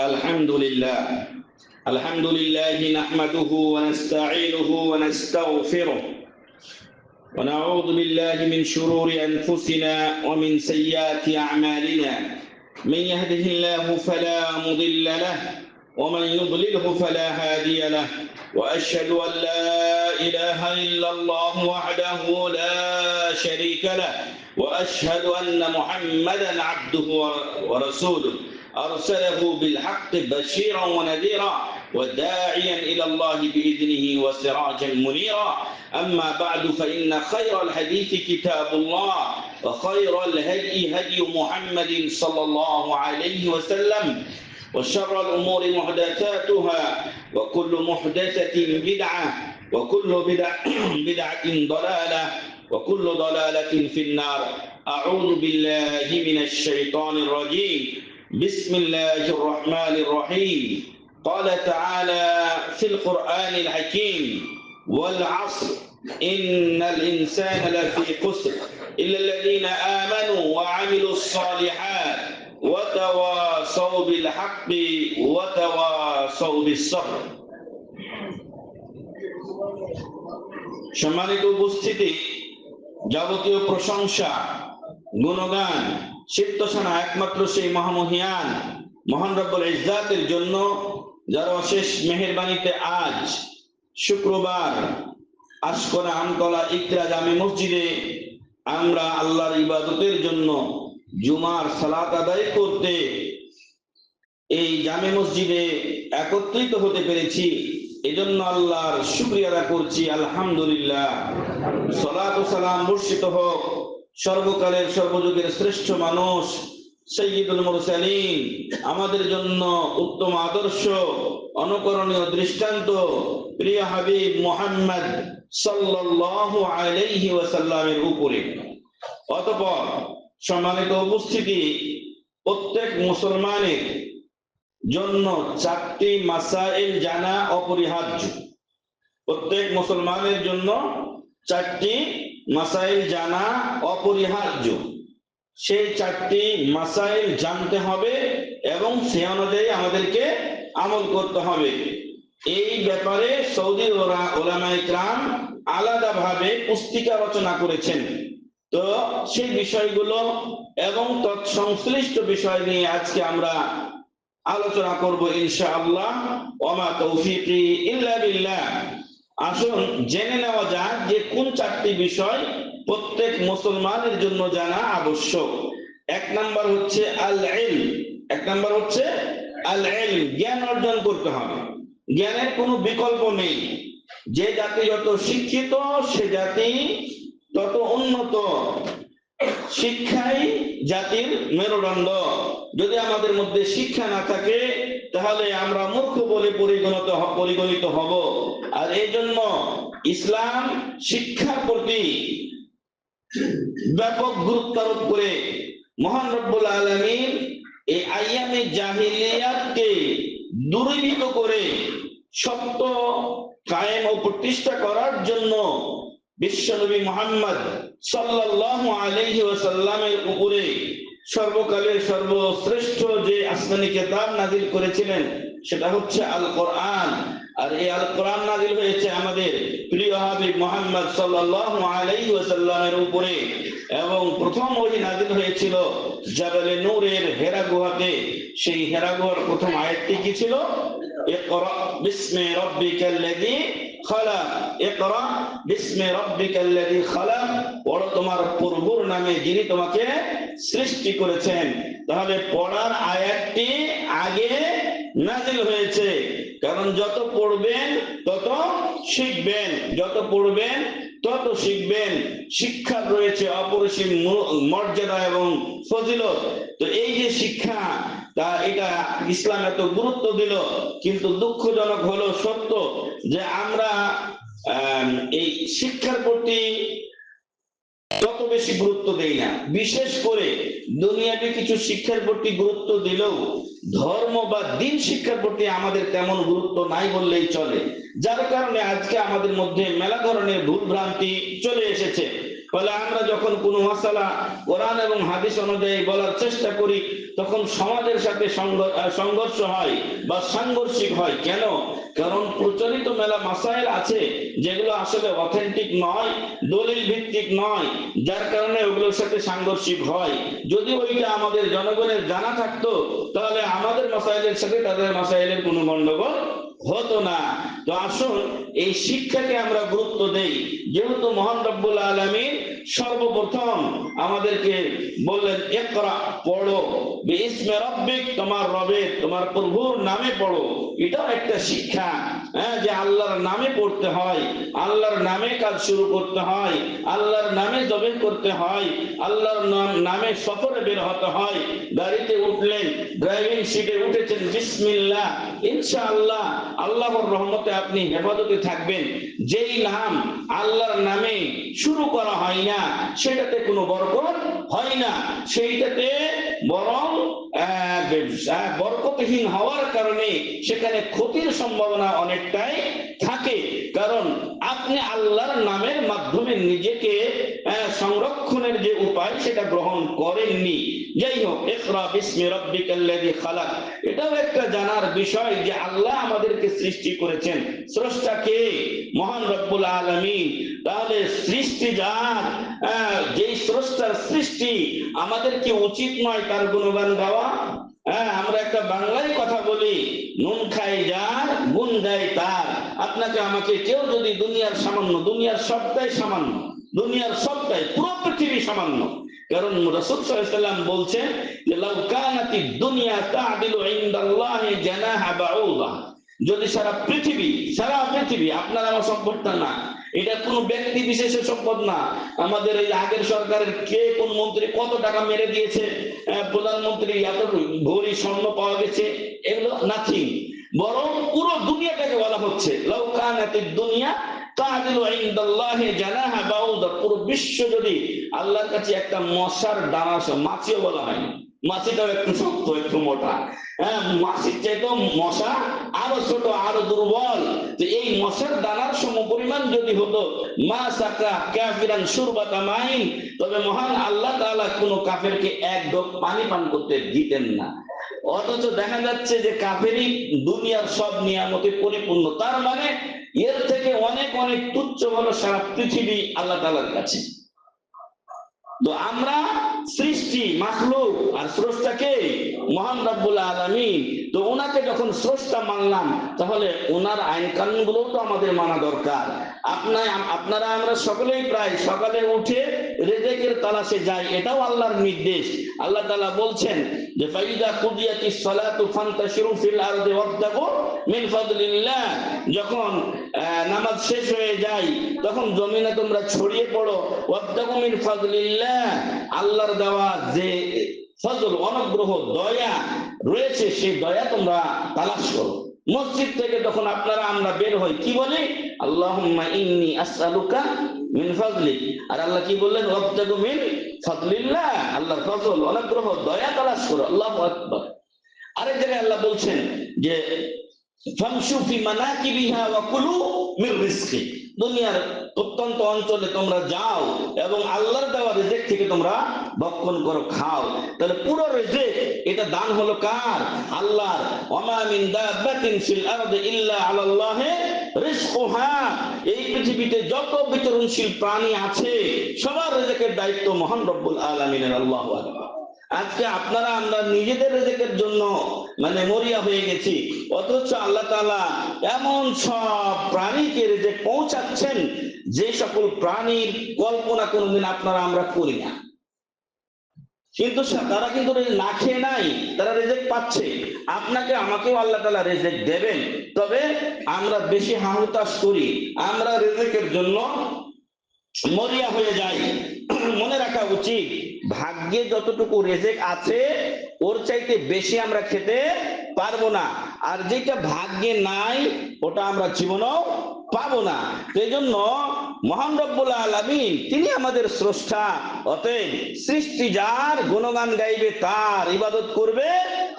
الحمد لله نحمده ونستعينه ونستغفره ونعوذ بالله من شرور أنفسنا ومن سيئات أعمالنا. من يهده الله فلا مضل له ومن يضلله فلا هادي له، وأشهد أن لا إله إلا الله وحده لا شريك له، وأشهد أن محمدا عبده ورسوله أرسله بالحق بشيرا ونذيرا وداعيا إلى الله بإذنه وسراجا منيرا. أما بعد، فإن خير الحديث كتاب الله، وخير الهدي هدي محمد صلى الله عليه وسلم، وشر الأمور محدثاتها، وكل محدثة بدعة، وكل بدعة ضلالة، وكل ضلالة في النار. أعوذ بالله من الشيطان الرجيم. بسم الله الرحمن الرحيم. قال تعالى في القرآن الحكيم: والعصر إن الإنسان لفي خسر إلا الذين آمنوا وعملوا الصالحات وتواصوا بالحق وتواصوا بالصبر. সম্মানিত উপস্থিতি, যাবতীয় প্রশংসা, গুণগান, চিত্তসানা একমাত্র সেই মহামহিয়ান মহান রব্বুল ইজ্জাতের জন্য, যার অশেষ মেহেরবানিতে আজ শুক্রবার আশকরা আমতলা ইকরা জামে মসজিদে আমরা আল্লাহর ইবাদতের জন্য জুমার সালাত আদায় করতে এই জামে মসজিদে একত্রিত হতে পেরেছি। এজন্য আল্লাহর শুকরিয়া আদা করছি, আলহামদুলিল্লাহ। সালাত ও সালাম বর্ষিত হোক সর্বকালের সর্বযুগের শ্রেষ্ঠ মানুষ সাইয়্যিদুল মুরসালিন, আমাদের জন্য উত্তম আদর্শ, অনুকরণীয় দৃষ্টান্ত প্রিয় হাবিব মুহাম্মদ সাল্লাল্লাহু আলাইহি ওয়াসাল্লামের উপরে। অতঃপর সম্মানিত উপস্থিতি, প্রত্যেক মুসলমানের জন্য চারটি মাসাইল জানা অপরিহার্য। প্রত্যেক মুসলমানের জন্য চারটি মাসাইল জানা অপরিহার্য। সেই চারটি মাসাইল জানতে হবে এবং সে অনুযায়ী আমাদেরকে আমল করতে হবে। এই ব্যাপারে সৌদি উলামায়ে কিরাম আলাদাভাবে পুস্তিকা রচনা করেছেন। তো সেই বিষয়গুলো এবং তৎসংশ্লিষ্ট বিষয় নিয়ে আজকে আমরা আলোচনা করব ইনশাআল্লাহ। ওমা তৌফিকি ইল্লা বিল্লাহ। আসুন জেনে নেওয়া যাক যে কোন চারটি বিষয় প্রত্যেক মুসলমানের জন্য জানা আবশ্যক। এক নাম্বার হচ্ছে আল ইলম। এক নাম্বার হচ্ছে আল ইলম, জ্ঞান অর্জন করতে হবে। জ্ঞানের কোনো বিকল্প নেই। যে জাতি যত শিক্ষিত সে জাতি তত উন্নত। শিক্ষাই জাতির মেরুদণ্ড। যদি আমাদের মধ্যে শিক্ষা না থাকে তাহলে আমরা মূর্খ বলে পরিগণিত হব। আর এই জন্য ইসলাম শিক্ষার প্রতি ব্যাপক গুরুত্ব আরোপ করে মহান রব্বুল আলামিন এই আইয়ামে জাহিলিয়াতকে দূরীভূত করে সত্য কায়েম ও প্রতিষ্ঠা করার জন্য বিশ্বনবী মুহাম্মদ সাল্লাল্লাহু আলাইহি ওয়াসাল্লামের উপরে সর্বকালের সর্বশ্রেষ্ঠ যে আসমানি কিতাব নাযিল করেছিলেন সেটা হচ্ছে আল কোরআন। আর এই আল কোরআন নাযিল হয়েছে আমাদের প্রিয় হাবিব মুহাম্মদ সাল্লাল্লাহু আলাইহি ওয়াসাল্লামের উপরে। এবং প্রথম ওহী নাযিল হয়েছিল জাবালে নূরের হেরা গুহাতে। সেই হেরা গুহার প্রথম আয়াতটি কি ছিল? ইকরা বিসমি রাব্বিকাল্লাযী খালাক। ইকরা বিসমি রাব্বিকাল্লাযী খালাক। পড়ো তোমার প্রভুর নামে যিনি তোমাকে সৃষ্টি করেছেন। তাহলে পড়ার আয়াতটি আগে নাযিল হয়েছে, কারণ যত পড়বেন তত শিখবেন, যত পড়বেন তত শিখবেন। শিক্ষা রয়েছে অপরিসীম মর্যাদা এবং ফজিলত। তো এই যে শিক্ষা, তা এটা ইসলাম এত গুরুত্ব দিল, কিন্তু দুঃখজনক হলো সত্য যে আমরা এই শিক্ষার প্রতি তত বেশি গুরুত্ব দেই না। বিশেষ করে দুনিয়াতে কিছু শিক্ষার প্রতি গুরুত্ব দিলেও ধর্ম বা দিন শিক্ষার প্রতি আমাদের তেমন গুরুত্ব নাই বললেই চলে, যার কারণে আজকে আমাদের মধ্যে মেলা ধরনের ভুল ভ্রান্তি চলে এসেছে। ফলে আমরা যখন কোনো মাসালা কোরআন এবং হাদিস অনুযায়ী বলার চেষ্টা করি, তখন সমাজের সাথে সংঘর্ষ হয় বা সাংঘর্ষিক হয়। কেন? কারণ প্রচলিত মেলা মাসাইল আছে যেগুলো আসলে অথেন্টিক নয়, দলিল ভিত্তিক নয়, যার কারণে ওগুলোর সাথে সাংঘর্ষিক হয়। যদি ওইটা আমাদের জনগণের জানা থাকতো, তাহলে আমাদের মাসাইলের সাথে তাদের মাসাইলের কোনো গন্ডগোল হতো না। তো আসুন এই শিক্ষাকে আমরা গুরুত্ব দেই। যেহেতু মহান রব্বুল আলামিন সর্বপ্রথম আমাদেরকে বললেন ইকরা, পড়ো, বিইসমে রাব্বিক, তোমার রবের, তোমার প্রভুর নামে পড়ো। এটাও একটা শিক্ষা, যে আল্লাহর নামে পড়তে হয়, আল্লাহর নামে কাজ শুরু করতে হয়, আল্লাহর নামে জবেহ করতে হয়, আল্লাহর নামে সফরে বের হতে হয়। গাড়িতে উঠলেন, ড্রাইভিং সিটে উঠেছেন, বিসমিল্লাহ, ইনশাআল্লাহ আল্লাহর রহমতে আপনি হেফাজতে থাকবেন। যেই নাম আল্লাহর নামে শুরু করা হয় না, সেটাতে কোনো বরকত হয় না, সেইটাতে বরং বরকতহীন হওয়ার কারণে সেখানে ক্ষতির সম্ভাবনা অনেকটাই থাকে। কারণ আপনি আল্লাহর নামের মাধ্যমে নিজেকে সংরক্ষণের যে উপায় সেটা গ্রহণ করেননি। যাই হোক, ইকরা বিসমি রাব্বিকাল্লাযী খালাক, এটাও একটা জানার বিষয় যে আল্লাহ আমাদেরকে সৃষ্টি করেছেন। স্রষ্টা কে? মহান রব্বুল আলামিন। তাহলে সৃষ্টি যার, যেই স্রষ্টার সৃষ্টি, আমাদের কি উচিত নয় তার গুণগান গাওয়া? আমরা একটা বাংলায় কথা বলি, নুন খাই যার, গুণ গায় তার। আপনাকে আমাকে কেউ যদি দুনিয়ার সামান্য, দুনিয়ার সবটাই সামান্য, দুনিয়ার সবটাই, পুরো পৃথিবী সামান্য। কারণ রাসূল সাল্লাল্লাহু আলাইহি ওয়াসাল্লাম বলছেন যে লাউ কানাতিদ দুনিয়া তা'দিলু ইনদাল্লাহি জানাহা বাউদা, যদি সারা পৃথিবী, আপনার আমার সম্পদটা না, এটা কোনো ব্যক্তি বিশেষের সম্পদ না। আমাদের এই আগের সরকারের কে কোন মন্ত্রী কত টাকা মেরে দিয়েছে, প্রধানমন্ত্রী এত ভরি স্বর্ণ পাওয়া গেছে, এগুলো নাথিং। বরং পুরো দুনিয়াটাকে বলা হচ্ছে লাউ কানাতিদ দুনিয়া তা'দিলু ইনদাল্লাহি জানাহা বাউদা, পুরো বিশ্ব যদি আল্লাহর কাছে একটা মশার দানা, মাছিও বলা হয়, মাছিটাও একটু শক্ত, একটু মোটা, মাছির চাইতে মশা আরো ছোট, আরো দুর্বল। তো এই মশার দানার সমপরিমাণ যদি হতো, মা সাকা কাফিরান শুরবাতা মাইন, তবে মহান আল্লাহ তাআলা কোন কাফেরকে এক ঢোক পানি পান করতে দিতেন না। অথচ দেখা যাচ্ছে যে কাফেরই দুনিয়ার সব নিয়ামতে পরিপূর্ণ। তার মানে এর থেকে অনেক অনেক তুচ্ছ হলো সারা পৃথিবী আল্লাহ তাআলার কাছে। তো আমরা সৃষ্টি, মাখলুক, আর স্রষ্টাকে মহান রব্বুল আলামিন। তো ওনাকে যখন স্রষ্টা মানলাম, তাহলে ওনার আইন কানুন গুলোও তো আমাদের মানা দরকার। আপনারা আমরা সকলেই প্রায় সকালে উঠে রিজিকের তালাশে যাই, এটাও আল্লাহর নির্দেশ। আল্লাহ তাআলা বলছেন যে ফাইদা কুদিয়াতিস সালাতু ফান্তাশিরু ফিল আরদি ওয়াবতাগু মিন ফাদলিল্লাহ, যখন নামাজ শেষ হয়ে যায় তখন জমিনে তোমরা ছড়িয়ে পড়ো, ওয়াবতাগু মিন ফাদলিল্লাহ, আল্লাহর দেওয়া যে ফজল, অনুগ্রহ, দয়া রয়েছে, সেই দয়া তোমরা তালাশ করো। মসজিদ থেকে তখন আমরা বের হই, কি বলি? আল্লাহুম্মা ইন্নী আসআলুকা মিন ফাদলিক। আর আল্লাহ কি বললেন? ওয়াবতাগু মিন ফাদলিল্লাহ, আল্লাহর ফজল, অনুগ্রহ, দয়া তালাশ করো। আল্লাহু আকবার। আরেক জায়গায় আল্লাহ বলছেন যে ফামশু ফি মানাকিবিহা ওয়া কুলু মির রিজকি, দুনিয়ার প্রত্যন্ত অঞ্চলে তোমরা যাও এবং আল্লাহর দেওয়া রিজিক থেকে তোমরা ভক্ষণ করো, খাও। তাহলে পুরো রিজিক এটা দান হলো কার? আল্লাহর। ওয়ামা মিন দাব্বাতিন ফিল আরদি ইল্লা আলাল্লাহি রিজকুহা, এই পৃথিবীতে যত বিচরণশীল প্রাণী আছে সবার রিজিকের দায়িত্ব মহান রব্বুল আলামিনের। আল্লাহু আকবার। আজকে আমরা নিজেদের রিজিকের জন্য মরিয়া হয়ে গেছি, অথচ আল্লাহ তাআলা এমন সব প্রাণীকে রিজিক পৌঁছাচ্ছেন যে সকল প্রাণীর কল্পনা কোনোদিন আমরা করি না। কিন্তু তারা কিন্তু না খেয়ে নাই, তারা রিজিক পাচ্ছে। আপনাকে আমাকেও আল্লাহ তাআলা রিজিক দেবেন, তবে আমরা বেশি হাহুতাশ করি, আমরা রিজিকের জন্য মরিয়া হয়ে যাই। মনে রাখা উচিত, ভাগ্যে যতটুকু রিজিক আছে ওর চাইতে বেশি আমরা খেতে পারবো না, আর যেটা ভাগ্যে নাই ওটা আমরা জীবনেও পাবো না। এই জন্য মহান রব্বুল আলামিন তিনি আমাদের স্রষ্টা, অতএব সৃষ্টি যার, গুণগান গাইবে তার, ইবাদত করবে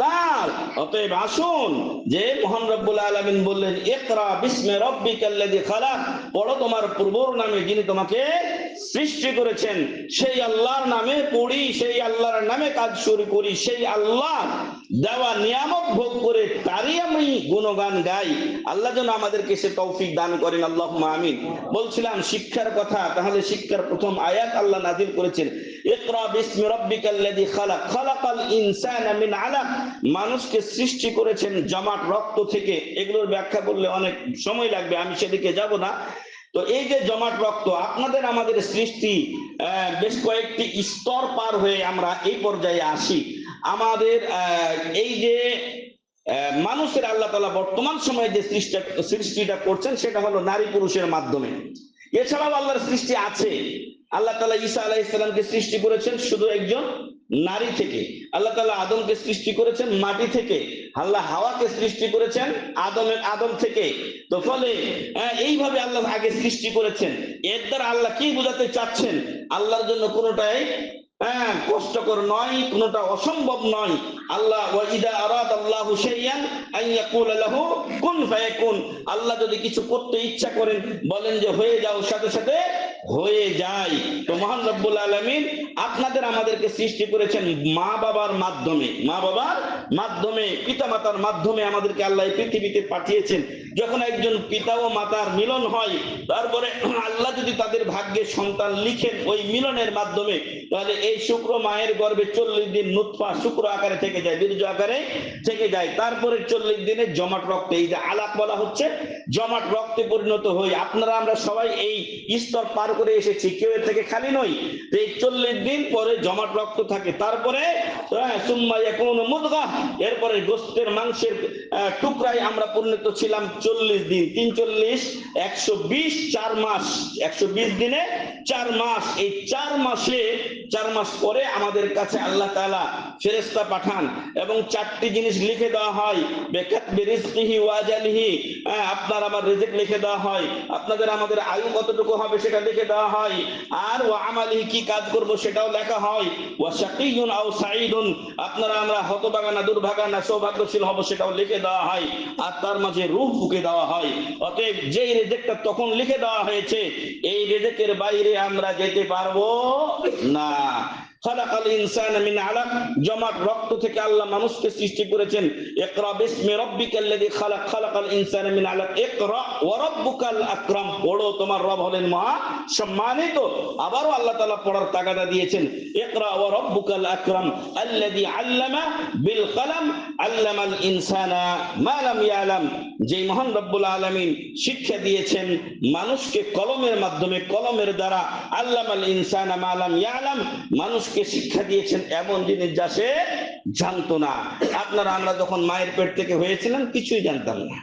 তার। অতএব আসুন, যে মহান রব্বুল আলামিন বললেন ইকরা বিস্মি রাব্বিকাল্লাযী খালাক, পড়ো তোমার প্রভুর নামে যিনি তোমাকে সৃষ্টি করেছেন। সেই আল্লাহর নামে পড়ি, সেই আল্লাহর নামে কাজ শুরু করি, সেই আল্লাহ দেওয়া নিয়ামত ভোগ করে তারই আমি গুণগান গাই। আল্লাহ যেন আমাদেরকে সে তৌফিক দান করেন, আল্লাহুম্মা আমিন। বলছিলাম শিক্ষার কথা, তাহলে শিক্ষার প্রথম আয়াত আল্লাহ নাযিল করেছেন ইকরা বিস্মি রাব্বিকাল্লাযী খালাক, খালাকাল ইনসানা মিন আলাক, মানুষকে সৃষ্টি করেছেন জমাট রক্ত থেকে। এগুলোর ব্যাখ্যা করলে অনেক সময় লাগবে, আমি সেদিকে যাব না। তো এই যে জমাট রক্ত, আপনাদের আমাদের সৃষ্টি বেশ কয়েকটি স্তর পার হয়ে আমরা এই পর্যায়ে আসি। আমাদের এই যে মানুষের আল্লাহ তাআলা বর্তমান সময়ে যে সৃষ্টিটা করছেন সেটা হলো নারী পুরুষের মাধ্যমে। এছাড়াও আল্লাহর সৃষ্টি আছে। আল্লাহ তাআলা ঈসা আলাইহিস সালামকে সৃষ্টি করেছেন শুধু একজন নারী থেকে। আল্লাহ তাআলা আদমকে সৃষ্টি করেছেন মাটি থেকে। আল্লাহ হাওয়াকে সৃষ্টি করেছেন আদম থেকে। তো ফলে এইভাবে আল্লাহ আগে সৃষ্টি করেছেন। এর দ্বারা আল্লাহ কি বোঝাতে চাচ্ছেন? আল্লাহর জন্য কোনোটাই কষ্টকর নয়, কোনটা অসম্ভব নয়। আল্লাহ ওয়াইদা আরাদাল্লাহু শাইআন আন ইয়াকুলা লাহু কুন ফায়াকুন, আল্লাহ যদি কিছু করতে ইচ্ছা করেন বলেন যে হয়ে যাও, সাথে সাথে হয়ে যায়। তো মহান রব্বুল আলামিন আপনাদের আমাদেরকে সৃষ্টি করেছেন মা বাবার মাধ্যমে, পিতামাতার মাধ্যমে আমাদেরকে আল্লাহ এই পৃথিবীতে পাঠিয়েছেন। যখন একজন পিতা ও মাতার মিলন হয়, তারপরে আল্লাহ যদি তাদের ভাগ্যে সন্তান লিখেন ওই মিলনের মাধ্যমে, তাহলে এই শুক্র মায়ের গর্ভে 40 দিন নুতফা শুক্র আকারে থেকে যায়, বীর্য আকারে থেকে যায়। তারপরে 40 দিনে জমাট রক্ত, এই যে আলাক বলা হচ্ছে, জমাট রক্তে পরিণত হই। আপনারা আমরা সবাই এই স্তর পার করে এসেছি, কেউ এর থেকে খালি নই। এই 40 দিন পরে জমাট রক্ত থাকে, তারপরে সুম্মা ইয়াকুনু মুদগাহ, এরপরে গোশতের মাংসের টুকরায় আমরা পরিণত ছিলাম 40 দিন, 3 40 120, 4 মাস, 120 দিনে 4 মাস। এই 4 মাস পরে আমাদের কাছে আল্লাহ তাআলা ফেরেশতা পাঠান এবং 4টি জিনিস লিখে দেওয়া হয়। বিকাতবি রিজকিহি ওয়া আজালিহি, আপনার আমার রিজিক লিখে দেওয়া হয়, আপনাদের আমাদের আয়ু কতটুকু হবে সেটা লিখে দেওয়া হয়, আর ওয়া আমালিহি কি কাজ করব সেটাও লেখা হয়, ওয়া শাকিয়ুন আও সাঈদুন, আপনারা আমরা হতভাগা না দুর্ভাগা না সৌভাগ্যশীল হব সেটাও লিখে দেওয়া হয়, আর তার মাঝে রূহ ফুঁকে দেওয়া হয়। অতএব যেই রিজিকটা তখন লিখে দেওয়া হয়েছে, এই রিজিকের বাইরে আমরা যেতে পারবো না। খালাকাল ইনসানা মিন আলাক, জমাট রক্ত থেকে আল্লাহ মানুষকে সৃষ্টি করেছেন। ইকরা বিসমি রাব্বিকাল্লাযী খালাক, খালাকাল ইনসানা মিন আলাক, ইকরা ওয়া রাব্বুকাল আকরাম, পড়ো তোমার রব হলেন মহা সম্মানিত। আবারও আল্লাহ তাআলা পড়ার তাগাদা দিয়েছেন, ইকরা ওয়া রাব্বুকাল আকরাম আল্লাযী আল্লামা বিল কলম আল্লামাল ইনসানা মা লাম ইয়ালাম, যে মহান রব্বুল আলামিন শিক্ষা দিয়েছেন মানুষকে কলমের মাধ্যমে, কলমের দ্বারা। আল্লামাল ইনসানা মা লাম ইয়ালাম, মানুষকে শিক্ষা দিয়েছেন এমন জিনিস যা সে জানতো না। আপনারা আমরা যখন মায়ের পেট থেকে হয়েছিলাম কিছুই জানতাম না।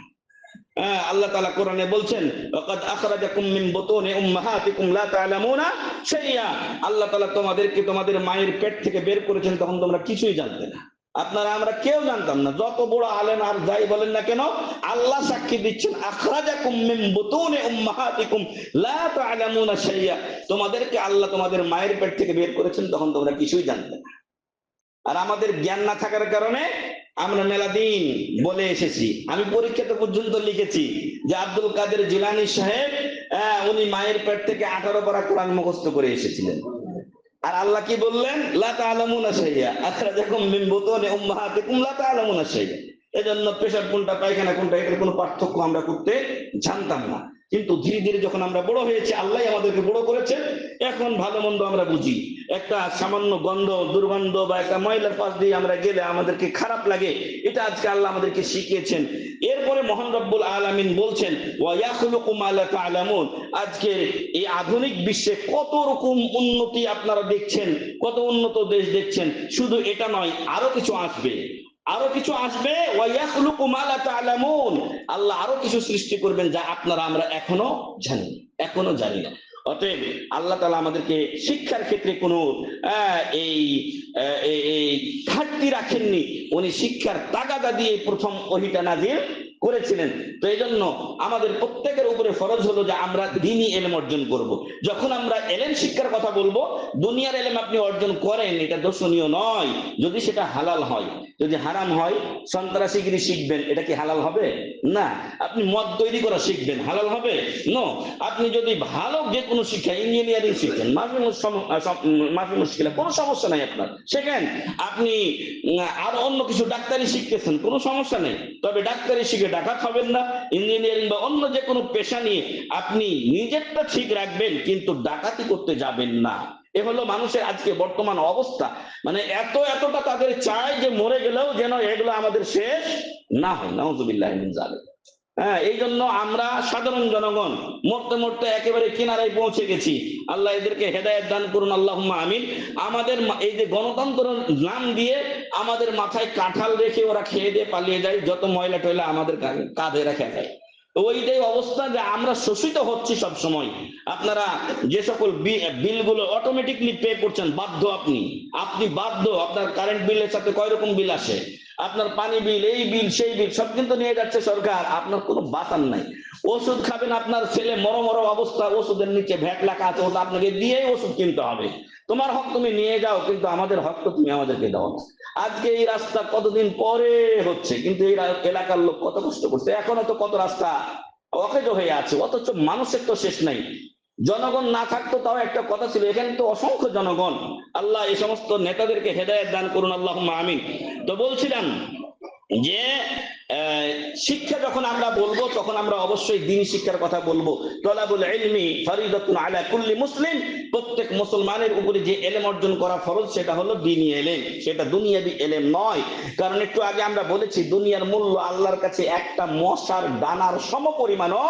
আল্লাহ তাআলা কোরআনে বলছেন ওয়াকাদ আখরাজাকুম মিন বুতুনি উম্মাহাতিকুম লা তা'লামুনা শাইআ, আল্লাহ তাআলা তোমাদেরকে তোমাদের মায়ের পেট থেকে বের করেছেন, তখন তোমরা কিছুই জানতে না। আপনারা আমরা কেউ জানতাম না, যত বড় আলেম আর যাই বলেন না কেন, আল্লাহ সাক্ষী দিচ্ছেন আখরাজাকুম মিন বুতুনি উম্মাহাতিকুম লা তা'লামুনা শাইআ, তোমাদেরকে আল্লাহ তোমাদের মায়ের পেট থেকে বের করেছেন, তখন তোমরা কিছুই জানতে না। আর আমাদের জ্ঞান না থাকার কারণে আমরা মেলাদিন বলে এসেছি। আমি পরীক্ষাতে পর্যন্ত লিখেছি যে আব্দুল কাদের জিলানী সাহেব উনি মায়ের পেট থেকে 18 পারা কোরআন মুখস্থ করে এসেছিলেন। আর আল্লাহ কি বললেন? লা তা'লামুনা শাইআ আখরাজাকুম মিন বুতুনি উম্মাহাতিকুম লা তা'লামুনা শাইআ। এজন্য পেশাব কোনটা পায়খানা কোনটা এটার কোনো পার্থক্য আমরা করতে জানতাম না। কিন্তু ধীরে ধীরে যখন আমরা বড় হয়েছি, আল্লাহ আমাদেরকে বড় করেছে, এখন ভালো মন্দ আমরা বুঝি। একটা সামান্য গন্ধ, দুর্গন্ধ বা একটা ময়লার পাশ দিয়ে আমরা গেলে আমাদেরকে খারাপ লাগে, এটা আজকে আল্লাহ আমাদেরকে শিখিয়েছেন। এরপরে মহান রব্বুল আলামিন বলছেন ওয়া ইয়াখলুকু মা লা তা'লামুন, আজকে এই আধুনিক বিশ্বে কত রকম উন্নতি আপনারা দেখছেন, কত উন্নত দেশ দেখছেন। শুধু এটা নয়, আরো কিছু আসবে, আরো কিছু আসবে। ওয়া ইয়াখলুকু মা লা তা'লামুন, আল্লাহ আরো কিছু সৃষ্টি করবেন যা আপনারা আমরা এখনো জানি না। অতএব আল্লাহ তাআলা আমাদেরকে শিক্ষার ক্ষেত্রে কোনো এই ঘাটতি রাখেননি। উনি শিক্ষার তাগাদা দিয়ে প্রথম ওহীটা নাযিল করেছিলেন। তো এই জন্য আমাদের প্রত্যেকের উপরে ফরজ হলো যে আমরা দ্বীনি ইলম অর্জন করব। যখন আমরা ইলম শিক্ষার কথা বলবো, দুনিয়ার ইলম আপনি অর্জন করেন, এটা দোষণীয় নয় যদি সেটা হালাল হয়। যদি হারাম হয়, সন্ত্রাসীগিরি শিখবেন, এটা কি হালাল হবে? না। আপনি মদ তৈরি করা শিখবেন, হালাল হবে? নো। আপনি যদি ভালো যে কোনো শিক্ষা, ইঞ্জিনিয়ারিং শিখেন, মাফি মুশকিলা, কোনো সমস্যা নাই আপনার, শেখেন। আপনি আর অন্য কিছু ডাক্তারি শিখতেছেন, কোনো সমস্যা নেই, তবে ডাক্তারি শিখে ডাকাত হবেন না। ইঞ্জিনিয়ারিং বা অন্য যে কোনো পেশা নিয়ে আপনি নিজেরটা ঠিক রাখবেন, কিন্তু ডাকাতি করতে যাবেন না। এ হলো মানুষের আজকে বর্তমান অবস্থা। মানে এতটা তাদের চায় যে মরে গেলেও যেন এগুলো আমাদের শেষ না হয়। নাউযুবিল্লাহি মিন যালিক। হ্যাঁ, এই জন্য আমরা সাধারণ জনগণ মরতে মরতে একেবারে কিনারায় পৌঁছে গেছি। আল্লাহ এদেরকে হেদায়েত দান করুন, আল্লাহুম্মা আমিন। আমাদের এই যে গণতন্ত্র নাম দিয়ে আমাদের মাথায় কাঁঠাল রেখে ওরা খেয়ে দিয়ে পালিয়ে যায়, যত ময়লা টয়লা আমাদের কাঁধে রেখে যায়। ওইটাই অবস্থা যে আমরা শোষিত হচ্ছি সব সময়। আপনারা যে সকল বিলগুলো অটোমেটিকলি পে করছেন, বাধ্য, আপনি বাধ্য। আপনার কারেন্ট বিলের সাথে কয় রকম বিল আসে, আপনার পানি বিল, এই বিল সেই বিল, সব কিন্তু নিয়ে যাচ্ছে সরকার, আপনার কোনো বাঁচান নাই। ওষুধ খাবেন, আপনার ছেলে মর অবস্থা, ওষুধের নিচে ভ্যাট লেখা আছে, ওটা আপনাকে দিয়েই ওষুধ কিনতে হবে। তোমার হক তুমি নিয়ে যাও, কিন্তু আমাদের হক তো তুমি আমাদেরকে দাও না। আজকে এই রাস্তা কতদিন পরে হচ্ছে, কিন্তু এই এলাকার লোক কত কষ্ট করছে, এখনো তো কত রাস্তা অকেজ হয়ে আছে, অথচ মানুষের তো শেষ নাই। জনগণ না থাকতো তাও একটা কথা ছিল, এখানে তো অসংখ্য জনগণ। আল্লাহ এই সমস্ত নেতাদেরকে হেদায়েত দান করুন, আল্লাহুম্মা আমিন। তো বলছিলাম যে শিক্ষা যখন আমরা বলবো, তখন আমরা অবশ্যই দ্বীনি শিক্ষার কথা বলবো। তলাবুল ইলমি ফরিদাতুন আলা কুল্লি মুসলিম, প্রত্যেক মুসলমানের উপরে যে ইলম অর্জন করা ফরজ, সেটা হলো দ্বীনি ইলম, সেটা দুনিয়াবি ইলম নয়। কারণ একটু আগে আমরা বলেছি, দুনিয়ার মূল্য আল্লাহর কাছে একটা মশার দানার সমপরিমাণও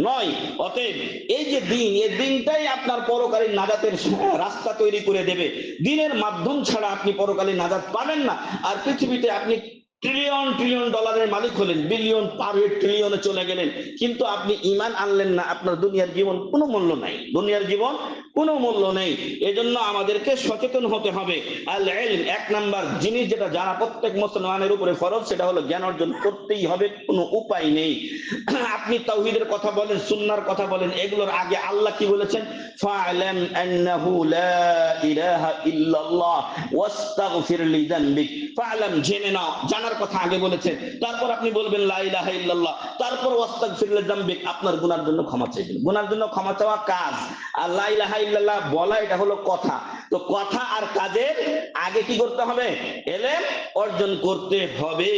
নয়। অতএব এই যে দ্বীন, এই দ্বীনটাই আপনার পরকালীন নাজাতের রাস্তা তৈরি করে দেবে। দ্বীনের মাধ্যম ছাড়া আপনি পরকালীন নাজাত পাবেন না। আর পৃথিবীতে আপনি ট্রিলিয়ন ট্রিলিয়ন ডলারের মালিক হলেন, বিলিয়ন পার হয়ে ট্রিলিয়নে চলে গেলেন, কিন্তু আপনি ঈমান আনলেন না, আপনার দুনিয়ার জীবন কোনো মূল্য নাই, দুনিয়ার জীবন কোনো মূল্য নেই। এজন্য আমাদেরকে সচেতন হতে হবে। আল ইলম, এক নাম্বার জিনিস যেটা জানা প্রত্যেক মুসলমানের উপরে ফরজ, সেটা হলো জ্ঞান অর্জন করতেই হবে, কোনো উপায় নেই। আপনি তাওহীদের কথা বলেন, সুন্নাহর কথা বলেন, এগুলোর আগে আল্লাহ কি বলেছেন? ফা'লাম আন্নাহু লা ইলাহা ইল্লাল্লাহ ওয়াস্তাগফির লিযানবিক। ফা'লাম, জেনে নাও, জানার কথা আগে বলেছেন। তারপর আপনি বলবেন লা ইলাহা ইল্লাল্লাহ, তারপর ওয়াস্তাগফির লিযানবিক, আপনার গুনার জন্য ক্ষমা চাইবেন। গুনার জন্য ক্ষমা চাওয়া কাজ, আর লা ইলাহা ইল্লাল্লাহ বলা এটা হলো কথা। তো কথা আর কাজের আগে কি করতে হবে? ইলম অর্জন করতে হবে।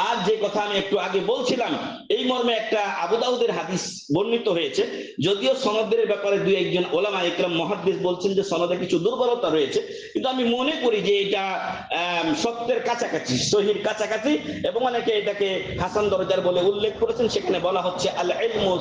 আর যে কথা আমি একটু আগে বলছিলাম, এই মর্মে একটা আবু দাউদের হাদিস বর্ণিত হয়েছে, যদিও সনদের ব্যাপারে দুই একজন ওলামা ইকরাম মুহাদ্দিস বলছেন যে সনদে কিছু দুর্বলতা রয়েছে, কিন্তু আমি মনে করি যে এটা সত্যের কাছাকাছি, সহির কাছাকাছি, এবং অনেকে এটাকে হাসান দরজার বলে উল্লেখ করেছেন। সেখানে বলা হচ্ছে আল ইলমু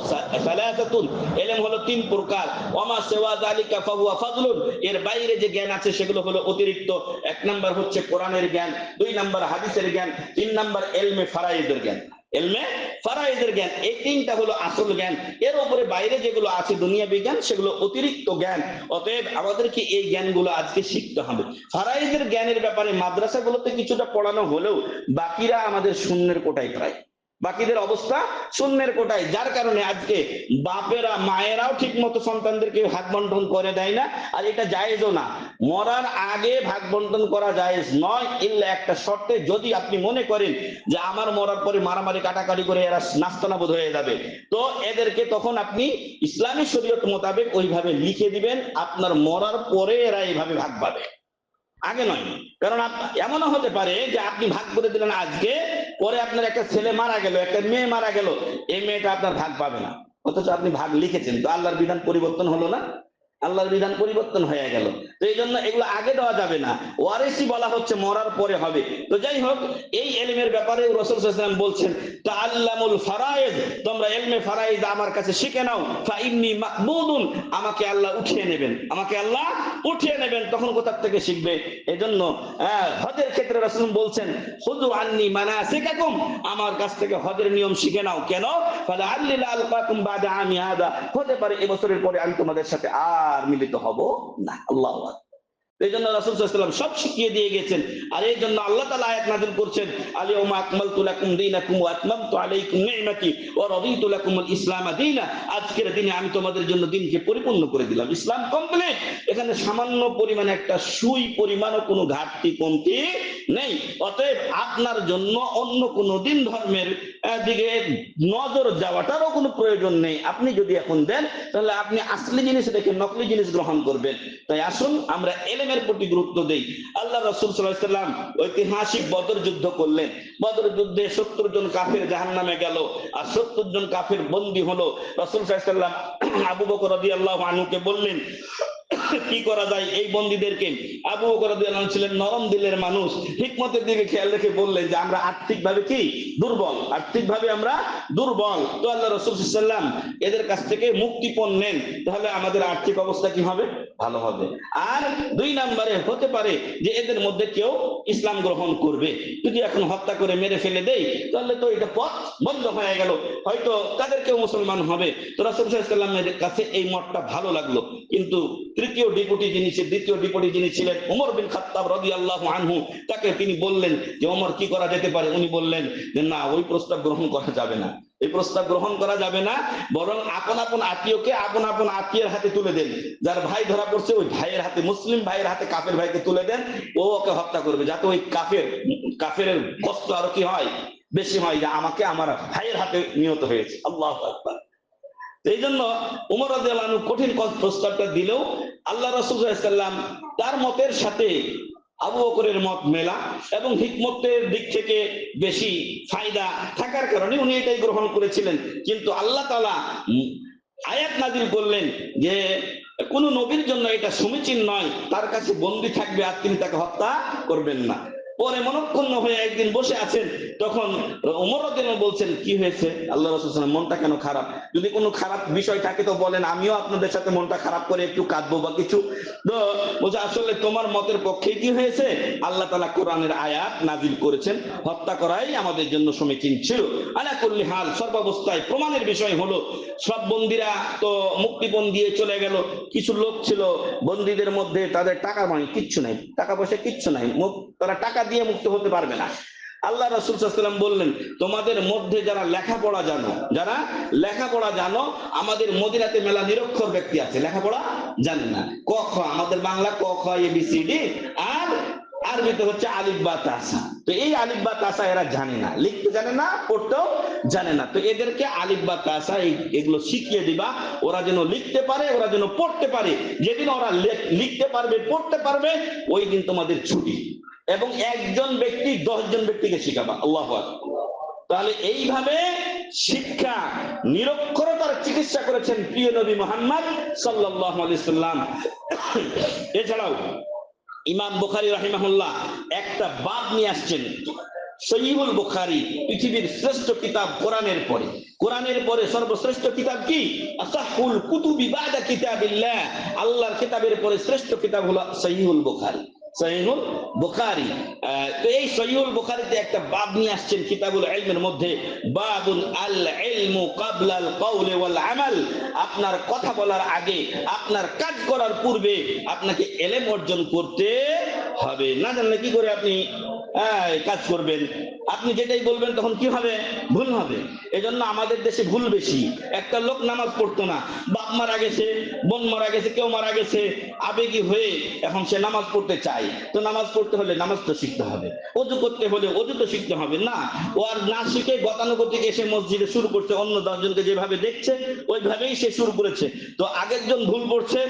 সালাসাতুন, ইলম হলো তিন প্রকার, ওমা সিওয়া যালিকা ফাহুয়া ফাযলুন, এর বাইরে যে জ্ঞান আছে সেগুলো হলো অতিরিক্ত। এক নাম্বার হচ্ছে কোরআনের জ্ঞান, দুই নাম্বার হাদিসের জ্ঞান, তিন নাম্বার ইলমে ফারায়েদের জ্ঞান। ইলমে ফারায়েদের জ্ঞান, এই তিনটা হলো আসল জ্ঞান। এর উপরে বাইরে যেগুলো আছে দুনিয়াবি জ্ঞান, সেগুলো অতিরিক্ত জ্ঞান। অতএব আমাদেরকে এই জ্ঞানগুলো আজকে শিখতে হবে। ফারায়েদের জ্ঞানের ব্যাপারে মাদ্রাসাগুলোতে কিছুটা পড়ানো হলেও বাকিরা আমাদের শূন্যের কোটায় প্রায়, বাকিদের অবস্থা শূন্যের কোটায়। যার কারণে আজকে বাপেরা মায়েরাও ঠিক মতো সন্তানদেরকে ভাগ বন্টন করে দেয় না, আর এটা জায়েজও না। মরার আগে ভাগ বন্টন করা জায়েজ নয়, ইল্লা একটা শর্তে, যদি আপনি মনে করেন যে আমার মরার পরে মারামারি কাটাকাটি করে এরা নাস্তানাবুদ হয়ে যাবে, তো এদেরকে তখন আপনি ইসলামী শরীয়ত মোতাবেক ওইভাবে লিখে দিবেন, আপনার মরার পরে এরা এইভাবে ভাগ পাবে, আগে নয়। কারণ এমনও হতে পারে যে আপনি ভাগ করে দিলেন আজকে, পরে আপনার একটা ছেলে মারা গেল, একটা মেয়ে মারা গেল, এই মেয়েটা আপনার ভাগ পাবে না, অথচ আপনি ভাগ লিখেছেন। তো আল্লাহর বিধান পরিবর্তন হলো না? আল্লাহর বিধান পরিবর্তন হয়ে গেল। তো এই জন্য এগুলো আগে দেওয়া যাবে না, ওয়ারিসি বলা হচ্ছে মরার পরে হবে। তো যাই হোক, এই ইলমের ব্যাপারে রাসূল সাল্লাল্লাহু আলাইহি ওয়াসাল্লাম বলছেন, তাআল্লামুল ফারায়েদ, তোমরা ইলমে ফারায়েদ আমার কাছে শিখে নাও, ফা ইন্নী মাকবুদুন, আমাকে আল্লাহ উঠিয়ে নেবেন, আমাকে আল্লাহ উঠিয়ে নেবেন। তখন কোথা থেকে শিখবে? এজন্য হজের ক্ষেত্রে রাসূল বলছেন, খুযু আন্নী মানাসিকাকুম, আমার কাছ থেকে হজের নিয়ম শিখে নাও। কেন? ফালা আল্লিল আলকাকুম বাদা আমি হাদা, হতে পারে এই বছরের পরে আমি তোমাদের সাথে আর মিলিত হব না। আল্লাহু আকবার। এই জন্য রাসূল সাল্লাল্লাহু আলাইহি ওয়াসাল্লাম সব শিখিয়ে দিয়ে গেছেন। আর এই জন্য আল্লাহ তাআলা আয়াত নাযিল করছেন, আল-ইয়াওমা আকমালতু লাকুম দীনাকুম ওয়া আতমামতু আলাইকুম নি'মাতি ওয়া রাদিতু লাকুমুল ইসলাম দীনা। আজকের দিনে আমি তোমাদের জন্য দিনকে পরিপূর্ণ করে দিলাম, ইসলাম কমপ্লিট। এখানে সামান্য পরিমাণে একটা সুই পরিমাণও কোনো ঘাটতি কমতি নেই। অতএব আপনার জন্য অন্য কোনো দিন ধর্মের দিকে নজর যাওয়াটারও কোনো প্রয়োজন নেই। আপনি যদি এখন দেন তাহলে আপনি আসলি জিনিস রেখে নকলি জিনিস গ্রহণ করবেন। তাই আসুন আমরা এলেমের প্রতি গুরুত্ব দেই। আল্লাহ রাসূল সাল্লাল্লাহু আলাইহি ওয়াসাল্লাম ঐতিহাসিক বদর যুদ্ধ করলেন। বদর যুদ্ধে 70 জন কাফের জাহান্নামে গেল আর 70 জন কাফের বন্দী হলো। রাসূল সাল্লাল্লাহু আলাইহি ওয়াসাল্লাম আবু বকর রাদিয়াল্লাহু আনহুকে বললেন কি করা যায় এই বন্দীদেরকে। আবু বকর রাদিয়াল্লাহু আনহু ছিলেন নরম দিলের মানুষ, হিকমতের দিকে খেয়াল রেখে বললেন যে আমরা আর্থিকভাবে কি দুর্বল, আর্থিকভাবে আমরা দুর্বল। তো আল্লাহ রাসূল সাল্লাল্লাহু আলাইহি ওয়াসাল্লাম এদের কাছ থেকে মুক্তিপণ নেন, তাহলে আমাদের আর্থিক অবস্থা কি হবে? ভালো হবে। আর 2 নম্বরে হতে পারে যে এদের মধ্যে কেউ ইসলাম গ্রহণ করবে। যদি এখন হত্যা করে মেরে ফেলে দেই তাহলে তো এটা পথ বন্ধ হয়ে গেল, হয়তো তাদের কেউ মুসলমান হবে। তো রাসূল সাল্লাল্লাহু আলাইহি ওয়াসাল্লামের কাছে এই মতটা ভালো লাগলো। কিন্তু দ্বিতীয় ডিপুটি যিনি ছিলেন ওমর বিন খাত্তাব রাদিয়াল্লাহু আনহু, তাকে তিনি বললেন যে ওমর কি করা যেতে পারে? উনি বললেন যে না, ওই প্রস্তাব গ্রহণ করা যাবে না, এই প্রস্তাব গ্রহণ করা যাবে না, বরং আপন আপন আত্মীয়কে আপন আপন আত্মীয়ের হাতে তুলে দেন। যার ভাই ধরা পড়ছে ওই ভাইয়ের হাতে, মুসলিম ভাইয়ের হাতে কাফের ভাইকে তুলে দেন, ও ওকে হত্যা করবে, যাতে ওই কাফেরের কষ্ট আরো কি হয়? বেশি হয়, যে আমাকে আমার ভাইয়ের হাতে নিহত হয়েছে। আল্লাহু আকবার। এই জন্য ওমর রাদিয়াল্লাহু আনহু কঠিন প্রস্তাবটা দিলেও আল্লাহ রাসূল সাল্লাল্লাহু আলাইহি ওয়াসাল্লাম তার মতের সাথে আবু বকরের মত মেলা এবং হিকমতের দিক থেকে বেশি ফায়দা থাকার কারণে উনি এটাই গ্রহণ করেছিলেন। কিন্তু আল্লাহ তাআলা আয়াত নাযিল করলেন যে কোন নবীর জন্য এটা সমীচীন নয়, তার কাছে বন্দী থাকবে আর তিনি তাকে হত্যা করবেন না। পরে মনক্ষুণ্ণ হয়ে একদিন বসে আছেন, তখন ওমর রাদিয়াল্লাহু আনহু বলছেন কি হয়েছে? আল্লাহ রাসূল সাল্লাল্লাহু আলাইহি ওয়াসাল্লাম মনটা কেন খারাপ? যদি কোনো খারাপ বিষয় থাকে তো বলেন, আমিও আপনাদের সাথে মনটা খারাপ করে একটু কাঁদবো বা কিছু। তো বলছে আসলে তোমার মতের পক্ষে কি হয়েছে? আল্লাহ তাআলা কোরআনের আয়াত নাযিল করেছেন, হত্যা করাই আমাদের জন্য সমীচীন ছিল। আলা কুল্লি হাল, সর্বাবস্থায় প্রমাণের বিষয় হলো সব বন্দীরা তো মুক্তিপণ দিয়ে চলে গেল। কিছু লোক ছিল বন্দীদের মধ্যে, তাদের টাকা কিচ্ছু নাই, টাকা পয়সা কিচ্ছু নাই, তারা টাকা দিয়ে মুক্ত হতে পারবে না। আল্লাহ রাসূল সাল্লাল্লাহু আলাইহি ওয়াসাল্লাম বললেন তোমাদের মধ্যে যারা লেখাপড়া জানো, আমাদের মদিনাতে মেলা নিরক্ষর ব্যক্তি আছে, লেখাপড়া জানে না। ক খ, আমাদের বাংলা ক খ ABCD, আর আরবিতে হচ্ছে আলিফ বা তাসা। তো এই আলিফ বা তাসা এরা জানে না, লিখতে জানে না, পড়তেও জানে না। তো এদেরকে আলিফ বা তাসা এগুলো শিখিয়ে দিবা, ওরা যেন লিখতে পারে, ওরা যেন পড়তে পারে। যেদিন ওরা লিখতে পারবে, পড়তে পারবে, ওই দিন তোমাদের ছুটি। এবং একজন ব্যক্তি 10 জন ব্যক্তিকে শিখাবা। আল্লাহু আকবার। তাহলে এইভাবে শিক্ষা নিরক্ষরতার চিকিৎসা করেছেন প্রিয় নবী মুহাম্মদ সাল্লাল্লাহু আলাইহি সাল্লাম। এছাড়াও ইমাম বুখারী রাহিমাহুল্লাহ একটা বাব নিয়ে আসছেন। সহিহুল বুখারী পৃথিবীর শ্রেষ্ঠ কিতাব কোরআনের পরে সর্বশ্রেষ্ঠ কিতাব কি? আসাহুল কুতুবি বাদা কিতাবিল্লাহ। আল্লাহর কিতাবের পরে শ্রেষ্ঠ কিতাব হলো সহিহুল বুখারী। সহিহুল বুখারী। তো এই সহিহুল বুখারীতে একটা বাব নিয়ে আসছেন কিতাবুল ইলমের মধ্যে, বাবুন আল ইলমু ক্বাবলা আল কওলি ওয়াল আমাল। আপনার কথা বলার আগে, আপনার কাজ করার পূর্বে আপনাকে ইলম অর্জন করতে হবে। না জানলে কি করে আপনি কাজ করবেন? আপনি যেটাই বলবেন তখন কি হবে? ভুল হবে। এজন্য আমাদের দেশে ভুল বেশি। একটা লোক নামাজ পড়তো না, বাপ মারা গেছে, বোন মারা গেছে, কেউ মারা গেছে, আবেগী হয়ে এখন সে নামাজ পড়তে চায়। তো নামাজ পড়তে হলে নামাজ তো শিখতে হবে, ওযু করতে হলে ওযু তো শিখতে হবে। না, ও আর না শিখে গতানুগতিক এসে মসজিদে শুরু করছে, অন্য 10 জনকে যেভাবে দেখছে ওইভাবেই সে শুরু করেছে। তো আগের জন ভুল করছে,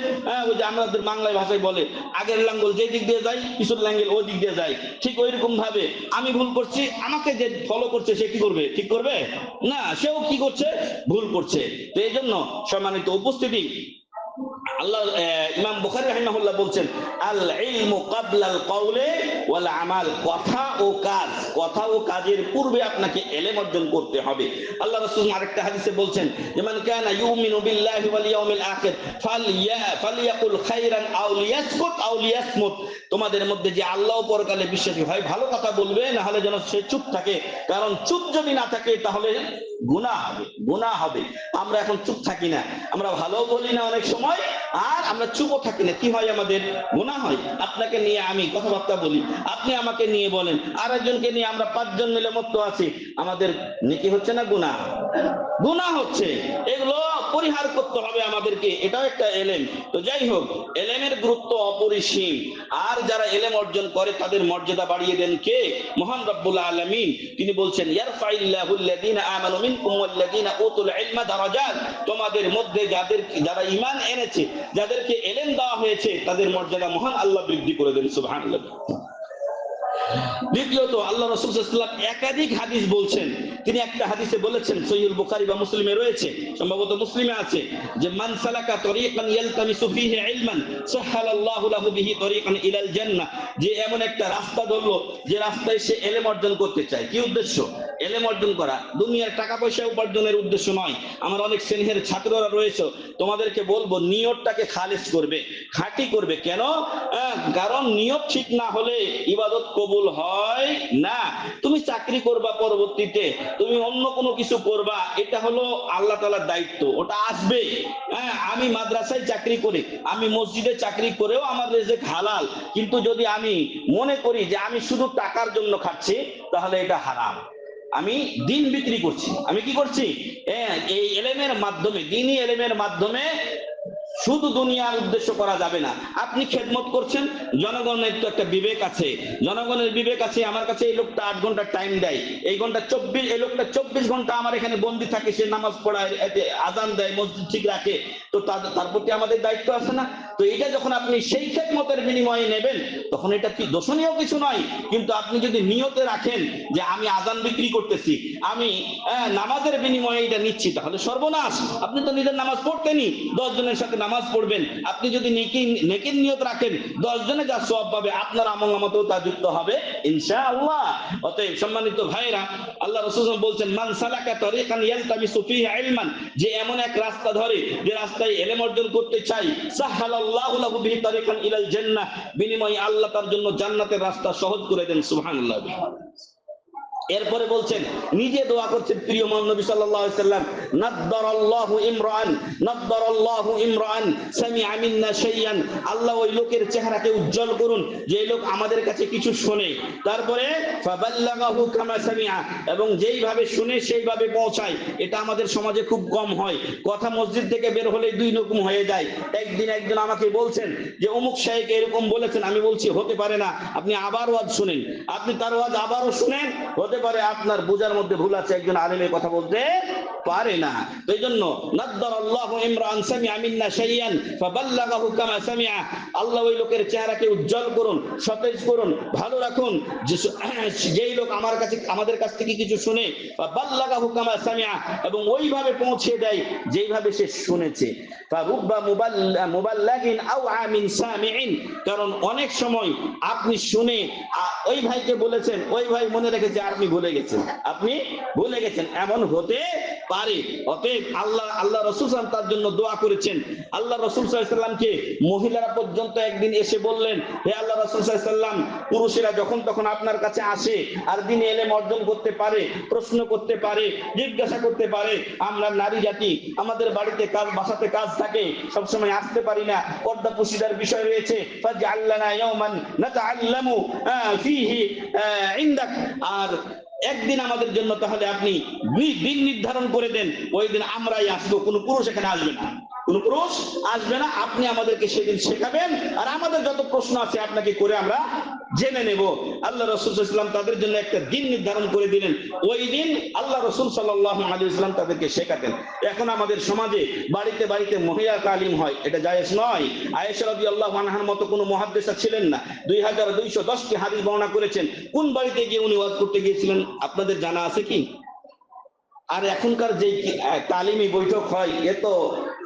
ওই যে আমাদের বাংলায় ভাষায় বলে আগের লাঙ্গল যে দিক দিয়ে যায়, পিছুর লাঙ্গল ওই দিক দিয়ে যায়। ঠিক ওইরকম ভাবে আমি ভুল করছি, আমাকে যে ফলো করছে সে কি করবে? ঠিক করবে না, সেও কি করছে? ভুল করছে। তো এই জন্য সম্মানিত উপস্থিতি, আল্লাহ ইমাম বুখারী রাহিমাহুল্লাহ বলছেন আল ইলমু ক্বাবলা আল কওলি ওয়াল আমাল। কথা ও কাজের পূর্বে আপনাকে ইলম অর্জন করতে হবে। আল্লাহ রাসূল আরেকটা হাদিসে বলছেন যে মান কানা ইউমিনু বিল্লাহি ওয়াল ইয়াউমিল আখির ফালইয়াকুল খাইরান আও লিয়াসমুত। তোমাদের মধ্যে যে আল্লাহ ও পরকালে বিশ্বাসী হয় ভালো কথা বলবে, না হলে যেন সে চুপ থাকে। কারণ চুপ যদি না থাকে তাহলে গুনাহ হবে, গুনাহ হবে। আমরা এখন চুপ থাকি না, আমরা ভালো বলি না অনেক সময়, আর আমরা চুপও থাকি না, কি হয় আমাদের? গুনাহ হয়। আপনাকে নিয়ে আমি কথাবার্তা বলি, আপনি আমাকে নিয়ে বলেন, আর একজনকে নিয়ে আমরা 5 জন মিলে মত্ত আছি, আমাদের নেকি হচ্ছে না গুনাহ? গুনাহ হচ্ছে। এগুলো পরিহার করতে হবে আমাদেরকে, এটাও একটা এলেম। তো যাই হোক, এলেমের গুরুত্ব অপরিসীম। আর যারা এলেম অর্জন করে তাদের মর্যাদা বাড়িয়ে দেন কে? মহান রব্বুল আলামিন। তিনি বলছেন ইয়ারফাইল্লাহুল্লাযীনা আমানু মিনকুম ওয়াল্লাযীনা উতুল ইলমা দারাজাত। তোমাদের মধ্যে যারা ঈমান এনেছে, যাদেরকে এলেম দেওয়া হয়েছে, তাদের মর্যাদা মহান আল্লাহ বৃদ্ধি করে দেন। সুবহানাল্লাহ। দ্বিতীয়ত, আল্লাহ রাসূল সাল্লাল্লাহু আলাইহি ওয়াসাল্লাম একাধিক হাদিস বলছেন। তিনি একটা হাদিসে বলেছেন, সহিহ বুখারী বা মুসলিমে রয়েছে, সম্ভবত মুসলিমে আছে, যে মান সালাকা তরিকান ইয়ালতামিসু ফীহি ইলমান সাহালাল্লাহু লাহু বিহি তরিকান ইলাল জান্নাহ। যে এমন একটা রাস্তা ধরলো, যে রাস্তায় সে ইলম অর্জন করতে চায়। কি উদ্দেশ্য? ইলম অর্জন করা, দুনিয়ার টাকা পয়সা উপার্জনের উদ্দেশ্য নয়। আমার অনেক শ্রেণীর ছাত্ররা রয়েছে, তোমাদেরকে বলবো নিয়তটাকে খালিস করবে, খাঁটি করবে। কেন? কারণ নিয়ত ঠিক না হলে ইবাদত কবুল হয় না। তুমি চাকরি করবা, পরবর্তীতে তুমি অন্য কোনো কিছু করবা, এটা হলো আল্লাহ তাআলার দায়িত্ব, ওটা আসবে। আমি মাদ্রাসায় চাকরি করি, আমি মসজিদে চাকরি করেও আমার রিজিক হালাল, কিন্তু যদি আমি মনে করি যে আমি শুধু টাকার জন্য খাচ্ছি, তাহলে এটা হারাম। আমি দিন বিক্রি করছি। আমি কি করছি? এই এলেমের মাধ্যমে, দ্বীনি এলেমের মাধ্যমে শুধু দুনিয়ার উদ্দেশ্য করা যাবে না। আপনি খেদমত করছেন, জনগণের তো একটা বিবেক আছে, জনগণের বিবেক আছে। আমার কাছে এই লোকটা 8 ঘন্টা টাইম দেয়, এই লোকটা 24 ঘন্টা আমার এখানে বন্দি থাকে, সে নামাজ পড়ায়, আজান দেয়, মসজিদ ঠিক রাখে, তো তার প্রতি আমাদের দায়িত্ব আছে না? তো এটা যখন আপনি সেই খেদমতের বিনিময়ে নেবেন, তখন এটা কি দোষণীয় কিছু নয়। কিন্তু আপনি যদি নিয়তে রাখেন যে আমি আজান বিক্রি করতেছি, আমি নামাজের বিনিময়ে এটা নিচ্ছি, তাহলে সর্বনাশ। আপনি তো নিজের নামাজ পড়তেনি, 10 জনের সাথে নামাজ পড়বেন। আপনি যদি নেকির নিয়ত রাখেন, 10 জনে যা সওয়াব পাবে, আপনার আমলনামাতেও তা যুক্ত হবে ইনশাআল্লাহ। অতএব সম্মানিত ভাইরা, আল্লাহ রাসূল বলছেন মান সালাকা তরিকান ইয়ালতামিসু ফীহি ইলমান, যে এমন এক রাস্তা ধরে, যে রাস্তায় ইলম অর্জন করতে চাই, সাহালাল্লাহু লাহু বিহি তরিকান ইলাল জান্নাহ, বিনিময়ে আল্লাহ তার জন্য জান্নাতের রাস্তা সহজ করে দেন। সুবহানাল্লাহ। এরপরে বলছেন, নিজে দোয়া করছেন প্রিয় নবী সাল্লাল্লাহু আলাইহি সাল্লাম, নাদ্দারাল্লাহু ইমরান সামিআ মিন্না শাইআন। আল্লাহ ওই লোকের চেহারাকে উজ্জ্বল করুন যে লোক আমাদের কাছে কিছু শুনে, তারপরে ফাবাল্লাগাহু কামা সামিআ, এবং যেইভাবে শুনে সেইভাবে পৌঁছায়। এটা আমাদের সমাজে খুব কম হয়। কথা মসজিদ থেকে বের হলে 2 রকম হয়ে যায়। একদিন একজন আমাকে বলছেন যে অমুক শাইখ এরকম বলেছেন। আমি বলছি হতে পারে না, আপনি আবার ওয়াজ শুনেন, আপনি তার ওয়াজ আবারও শুনেন, হতে পারে আপনার বোঝার মধ্যে ভুল আছে, একজন আলেমের কথা বলতে পারে না। তো এইজন্য নাদ্দারাল্লাহু ইমরান সামিআ মিন্না শাইআন ফাবাল্লাগাহু কামা সামিআ, আল্লাহ ওই লোকের চেহারাকে উজ্জ্বল করুন, সতেজ করুন, ভালো রাখুন, যেই লোক আমাদের কাছ থেকে কিছু শুনে, ফাবাল্লাগাহু কামা সামিআ, এবং ওইভাবে পৌঁছে দেয় যেইভাবে সে শুনেছে। ফারুব্বা মুবাল্লাগিন আও আমিন সামিইন, কারণ অনেক সময় আপনি শুনে ওই ভাইকে বলেছেন, ওই ভাই মনে রেখেছে, আপনি ভুলে গেছেন, এমন হতে পারে। অতএব আল্লাহ রাসূল সাল্লাল্লাহু তার জন্য দোয়া করেছেন। আল্লাহ রাসূল সাল্লাল্লাহু আলাইহি ওয়াসাল্লামকে মহিলারা পর্যন্ত একদিন এসে বললেন, হে আল্লাহ রাসূল সাল্লাল্লাহু আলাইহি ওয়াসাল্লাম, পুরুষেরা যখন তখন আপনার কাছে আসে আর দ্বীনি ইলম অর্জন করতে পারে, প্রশ্ন করতে পারে, জিজ্ঞাসা করতে পারে। আমরা নারী জাতি, আমাদের বাড়িতে বাসাতে কাজ থাকে, সবসময় আসতে পারি না, পর্দা পুশিদার বিষয় রয়েছে। ফাজআল লানা ইয়াওমান নাতাআল্লামু ফীহি ইনদাক, আর একদিন আমাদের জন্য তাহলে আপনি দিন নির্ধারণ করে দেন, ওই দিন আমরাই আসবো, কোনো পুরুষ এখানে আসবে না, আপনি আমাদেরকে সেদিন শেখাবেন, আর আমাদের যত প্রশ্ন আছে আপনাকে করে আমরা জেনে নেব। আল্লাহ রাসূল সাল্লাল্লাহু আলাইহি ওয়াসাল্লাম তাদের জন্য একটা দিন নির্ধারণ করে দিলেন, ওই দিন আল্লাহ রাসূল সাল্লাল্লাহু আলাইহি ওয়াসাল্লাম তাদেরকে শেখাতেন। এখন আমাদের সমাজে বাড়িতে বাড়িতে মহিলা তালিম হয়, এটা জায়েজ নয়। আয়েশা রাদিয়াল্লাহু আনহার মতো কোনো মুহাদ্দিসা ছিলেন না, 2210টি হাদিস বর্ণনা করেছেন। কোন বাড়িতে গিয়ে উনি ওয়াজ করতে গিয়েছিলেন আপনাদের জানা আছে কি? আর এখনকার যে তালিমি বৈঠক হয়, এ তো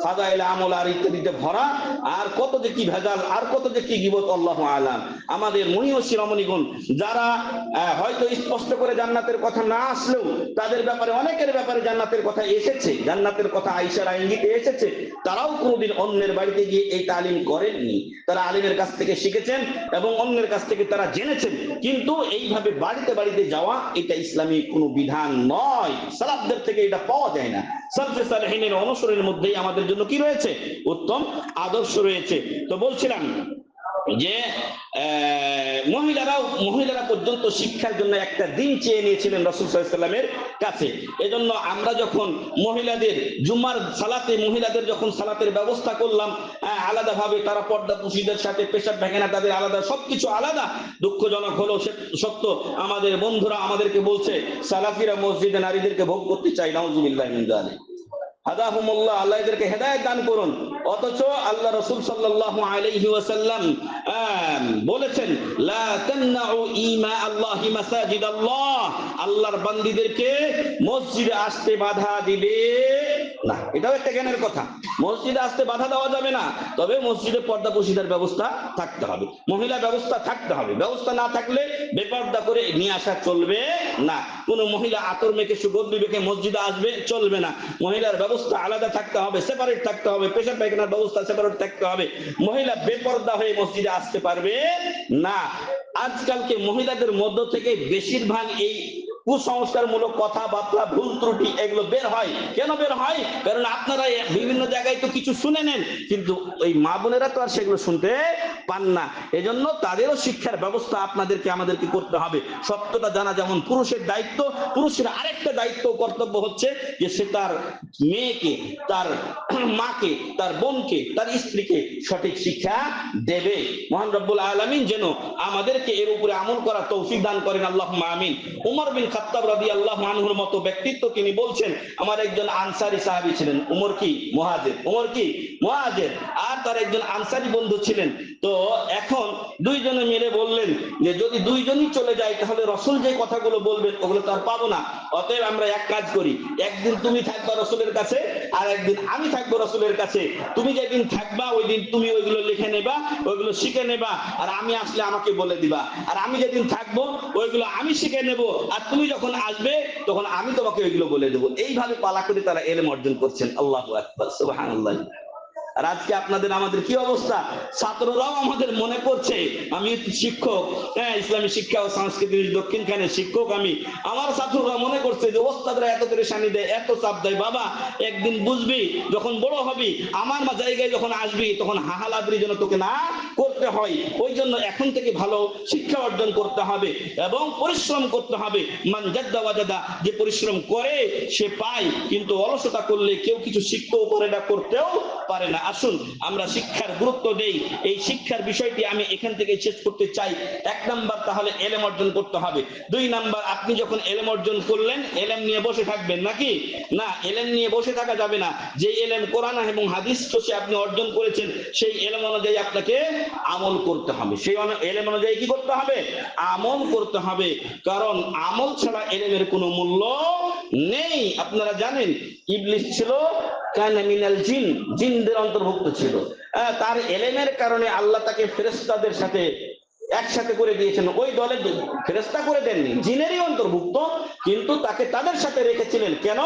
ফাদাইল আমল আর ইত্যাদিতে ভরা, আর কত যে কি ভেজাল, আর কত যে কি গীবত, আল্লাহু আলাম। আমাদের মনীয় শিরোমণিগণ যারা হয়তো স্পষ্ট করে জান্নাতের কথা না আসলেও তাদের ব্যাপারে, অনেকের ব্যাপারে জান্নাতের কথা এসেছে, জান্নাতের কথা আয়েশার ইঙ্গিতে এসেছে, তারাও কোনোদিন অন্যের বাড়িতে গিয়ে এই তালিম করেননি। তারা আলিমের কাছ থেকে শিখেছেন এবং অন্যের কাছ থেকে তারা জেনেছেন, কিন্তু এইভাবে বাড়িতে বাড়িতে যাওয়া এটা ইসলামী কোনো বিধান নয়। সালাফদের থেকে এটা পাওয়া যায় না। সালফে সালেহিনের অনুসরণের মধ্যেই আমাদের জন্য কি রয়েছে? উত্তম আদর্শ রয়েছে। তো বলছিলাম যে মহিলারা পর্যন্ত শিক্ষার জন্য একটা দিন চেয়ে নিয়েছিলেন রাসূল সাল্লাল্লাহু আলাইহি ওয়াসাল্লামের কাছে। এজন্য আমরা যখন মহিলাদের জুমার সালাতে, মহিলাদের যখন সালাতের ব্যবস্থা করলাম আলাদাভাবে, তারা পর্দা পুরুষদের সাথে, পেশাব পায়খানা তাদের আলাদা, সবকিছু আলাদা। দুঃখজনক হলো সত্য, আমাদের বন্ধুরা আমাদেরকে বলছে সালাফিরা মসজিদে নারীদেরকে ভোগ করতে চাই। নাউযুবিল্লাহি মিন যালিক। হাদাহুমুল্লাহ, আল্লাহ এদেরকে হেদায়েত দান করুন। অথচ আল্লাহ রাসূল সাল্লাল্লাহু আলাইহি ওয়াসাল্লাম বলেছেন লা তামনাউ ইমা আল্লাহি মাসাজিদাল্লাহ, আল্লাহর বান্দীদেরকে মসজিদে আসতে বাধা দিবে না। এটাও একটা জ্ঞানের কথা। মসজিদে আসতে বাধা দেওয়া যাবে না, তবে মসজিদে পর্দা পর্দার ব্যবস্থা থাকতে হবে, মহিলা ব্যবস্থা থাকতে হবে। ব্যবস্থা না থাকলে বেপর্দা করে নিয়ে আসা চলবে না। কোন মহিলা আতর মেখে সুগন্ধি মেখে মসজিদে আসবে চলবে না। মহিলার ব্যবস্থা আলাদা থাকতে হবে, সেপারেট থাকতে হবে। পেশাব পায়খানার ব্যবস্থা সেপারেট থাকতে হবে। মহিলা বেপর্দা হয়ে মসজিদে আসতে পারবে না। আজকালকে মহিলাদের মধ্য থেকে বেশিরভাগ এই কুসংস্কারমূলক কথাবার্তা, ভুল ত্রুটি এগুলো বের হয়। কেন বের হয়? কারণ আপনারা বিভিন্ন জায়গায় তো কিছু শুনে নেন, কিন্তু ওই মা বোনেরা তো আর সেগুলো শুনতে পান না। এজন্য তাদেরও শিক্ষার ব্যবস্থা আমাদেরকে করতে হবে। সত্যটা জানা যেমন পুরুষের দায়িত্ব, পুরুষের আরেকটা দায়িত্ব কর্তব্য হচ্ছে যে সে তার মেয়েকে, তার মাকে, তার বোনকে, তার স্ত্রীকে সঠিক শিক্ষা দেবে। মহান রব্বুল আলামিন যেন আমাদেরকে এর উপরে আমল করার তৌফিক দান করেন, আল্লাহুম্মা আমিন। উমর বিন খাত্তাব রাদিয়াল্লাহু আনহুর মতো ব্যক্তিত্ব, তিনি বলছেন আমার একজন আনসারী সাহাবী ছিলেন, উমর কি মুহাজির, উমর কি মুহাজির, আর তার একজন আনসারী বন্ধু ছিলেন। তো এখন দুইজনে মিলে বললেন যে যদি দুইজনই চলে যায় তাহলে রাসূল যে কথাগুলো বলবেন ওগুলো তো আর পাবো না। অতএব আমরা এক কাজ করি, একদিন তুমি থাকবা রাসূলের কাছে, আর একদিন আমি থাকবো রাসূলের কাছে। তুমি যেদিন থাকবা ওই দিন তুমি ওইগুলো লিখে নেবা, ওইগুলো শিখে নেবা, আর আমি আসলে আমাকে বলে দিবা। আর আমি যেদিন থাকবো ওইগুলো আমি শিখে নেব, আর তুমি যখন আসবে তখন আমি তোমাকে ওইগুলো বলে দেবো। এইভাবে পালা করে তারা ইলম অর্জন করছেন। আল্লাহু আকবার, সুবহানাল্লাহ। আর আজকে আপনাদের আমাদের কি অবস্থা? ছাত্ররাও আমাদের মনে করছে, আমি শিক্ষক, ইসলামী শিক্ষা ও সংস্কৃতি দক্ষিণখানের শিক্ষক আমি, আমার ছাত্ররা মনে করছে যে ওস্তাদরা এত পেরেশানি দেয়, এত চাপ দেয়। বাবা একদিন বুঝবি, যখন বড় হবি, আমার জায়গায় যখন আসবি, তখন হাহালাদ্রি যেন তোকে না করতে হয়। ওই জন্য এখন থেকে ভালো শিক্ষা অর্জন করতে হবে এবং পরিশ্রম করতে হবে। মান জাদ্দা ওয়াজাদা, যে পরিশ্রম করে সে পায়, কিন্তু অলসতা করলে কেউ কিছু শিখতেও পারে না, করতেও পারে না। আসুন আমরা শিক্ষার গুরুত্ব দেই। এই শিক্ষার বিষয়টি আমি এখান থেকে শেষ করতে চাই। এক নাম্বার, তাহলে এলেম অর্জন করতে হবে। দুই নাম্বার, আপনি যখন এলেম অর্জন করলেন, এলেম নিয়ে বসে থাকবেন নাকি? না, এলেম নিয়ে বসে থাকা যাবে না। যে এলেম কোরআন এবং হাদিস সে আপনি অর্জন করেছেন, সেই এলেম অনুযায়ী আপনাকে আমল করতে হবে। সেই এলেম অনুযায়ী কি করতে হবে? আমল করতে হবে। কারণ আমল ছাড়া এলেমের কোনো মূল্য নেই। আপনারা জানেন ইবলিস ছিল কানা মিনাল জিন, জিনদের অন্তর্ভুক্ত ছিল। তার এলেমের কারণে আল্লাহ তাকে ফেরেশতাদের সাথে একসাথে করে দিয়েছেন। ওই দলে ফেরেশতা করে দেননি, জিনেরই অন্তর্ভুক্ত, কিন্তু তাকে তাদের সাথে রেখেছিলেন। কেন?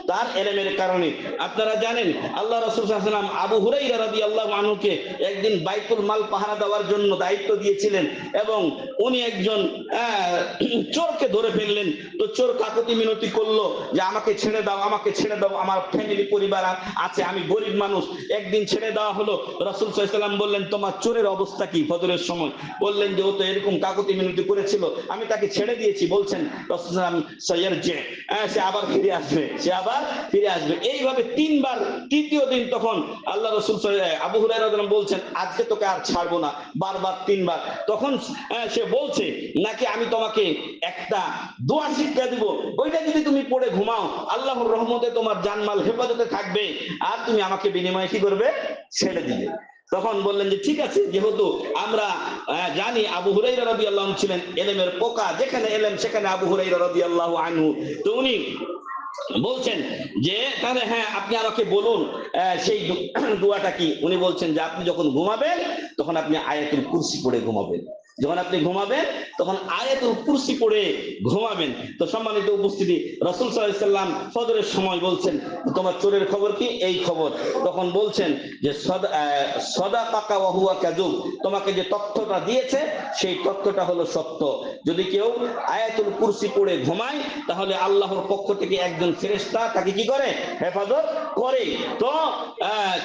তার এলেমের কারণে। আপনারা জানেন আল্লাহ রাসূল সাল্লাল্লাহু আলাইহি ওয়াসাল্লাম আবু হুরায়রা রাদিয়াল্লাহু আনহুকে একদিন বাইতুল মাল পাহারা দেওয়ার জন্য দায়িত্ব দিয়েছিলেন, এবং উনি একজন চোরকে ধরে ফেললেন। তো চোর কাকুতি মিনতি করলো যে আমাকে ছেড়ে দাও, আমাকে ছেড়ে দাও, আমার ফ্যামিলি পরিবার আছে, আমি গরিব মানুষ। একদিন ছেড়ে দেওয়া হলো। রাসূল সাল্লাল্লাহু আলাইহি ওয়াসাল্লাম বললেন তোমার চোরের অবস্থা কি? ফজরের সময় বললেন যে ও তো এরকম কাকুতি মিনতি করেছিল, আমি তাকে ছেড়ে দিয়েছি। বলছেন রাসূল সাল্লাল্লাহু আলাইহি ওয়াসাল্লাম সাইয়ারজি, সে আবার ফিরে আসবে, সে আবার ফিরে আসবে। এইভাবে তিনবার। তৃতীয় দিন তখন আল্লাহ রাসূল আবু হুরায়রা রাদিয়াল্লাহু আনহু বলছেন আজকে তোকে আর ছাড়বো না, বারবার তিনবার। তখন সে বলছে নাকি আমি তোমাকে একটা দোয়া শিক্ষা দিব, ওইটা যদি তুমি পড়ে ঘুমাও আল্লাহর রহমতে তোমার জানমাল হেফাজতে থাকবে, আর তুমি আমাকে বিনিময়ে কি করবে? ছেড়ে দিবে। তখন বললেন যে ঠিক আছে, যেহেতু আমরা জানি আবু হুরায়রা রাদিয়াল্লাহু আনহু ছিলেন এলেমের পোকা, যেখানে এলেম সেখানে আবু হুরায়রা রাদিয়াল্লাহু আনহু। তো উনি বলছেন যে তাহলে হ্যাঁ আপনি আমাকে বলুন সেই দোয়াটা কি। উনি বলছেন যে আপনি যখন ঘুমাবেন তখন আপনি আয়াতুল কুরসি পড়ে ঘুমাবেন। যখন আপনি ঘুমাবেন তখন আয়াতুল কুরসি পড়ে ঘুমাবেন। তো সম্মানিত উপস্থিতি, রাসূল সাল্লাল্লাহু আলাইহি সাল্লাম ফজরের সময় বলছেন তোমার চোরের খবর কি? এই খবর। তখন বলছেন যে সাদাকাকা ওয়া হুয়া কাযুব, তোমাকে যে তথ্যটা দিয়েছে সেই তথ্যটা হলো সত্য। যদি কেউ আয়াতুল কুরসি পড়ে ঘুমায় তাহলে আল্লাহর পক্ষ থেকে একজন ফেরেশতা তাকে কি করে? হেফাজত করে। তো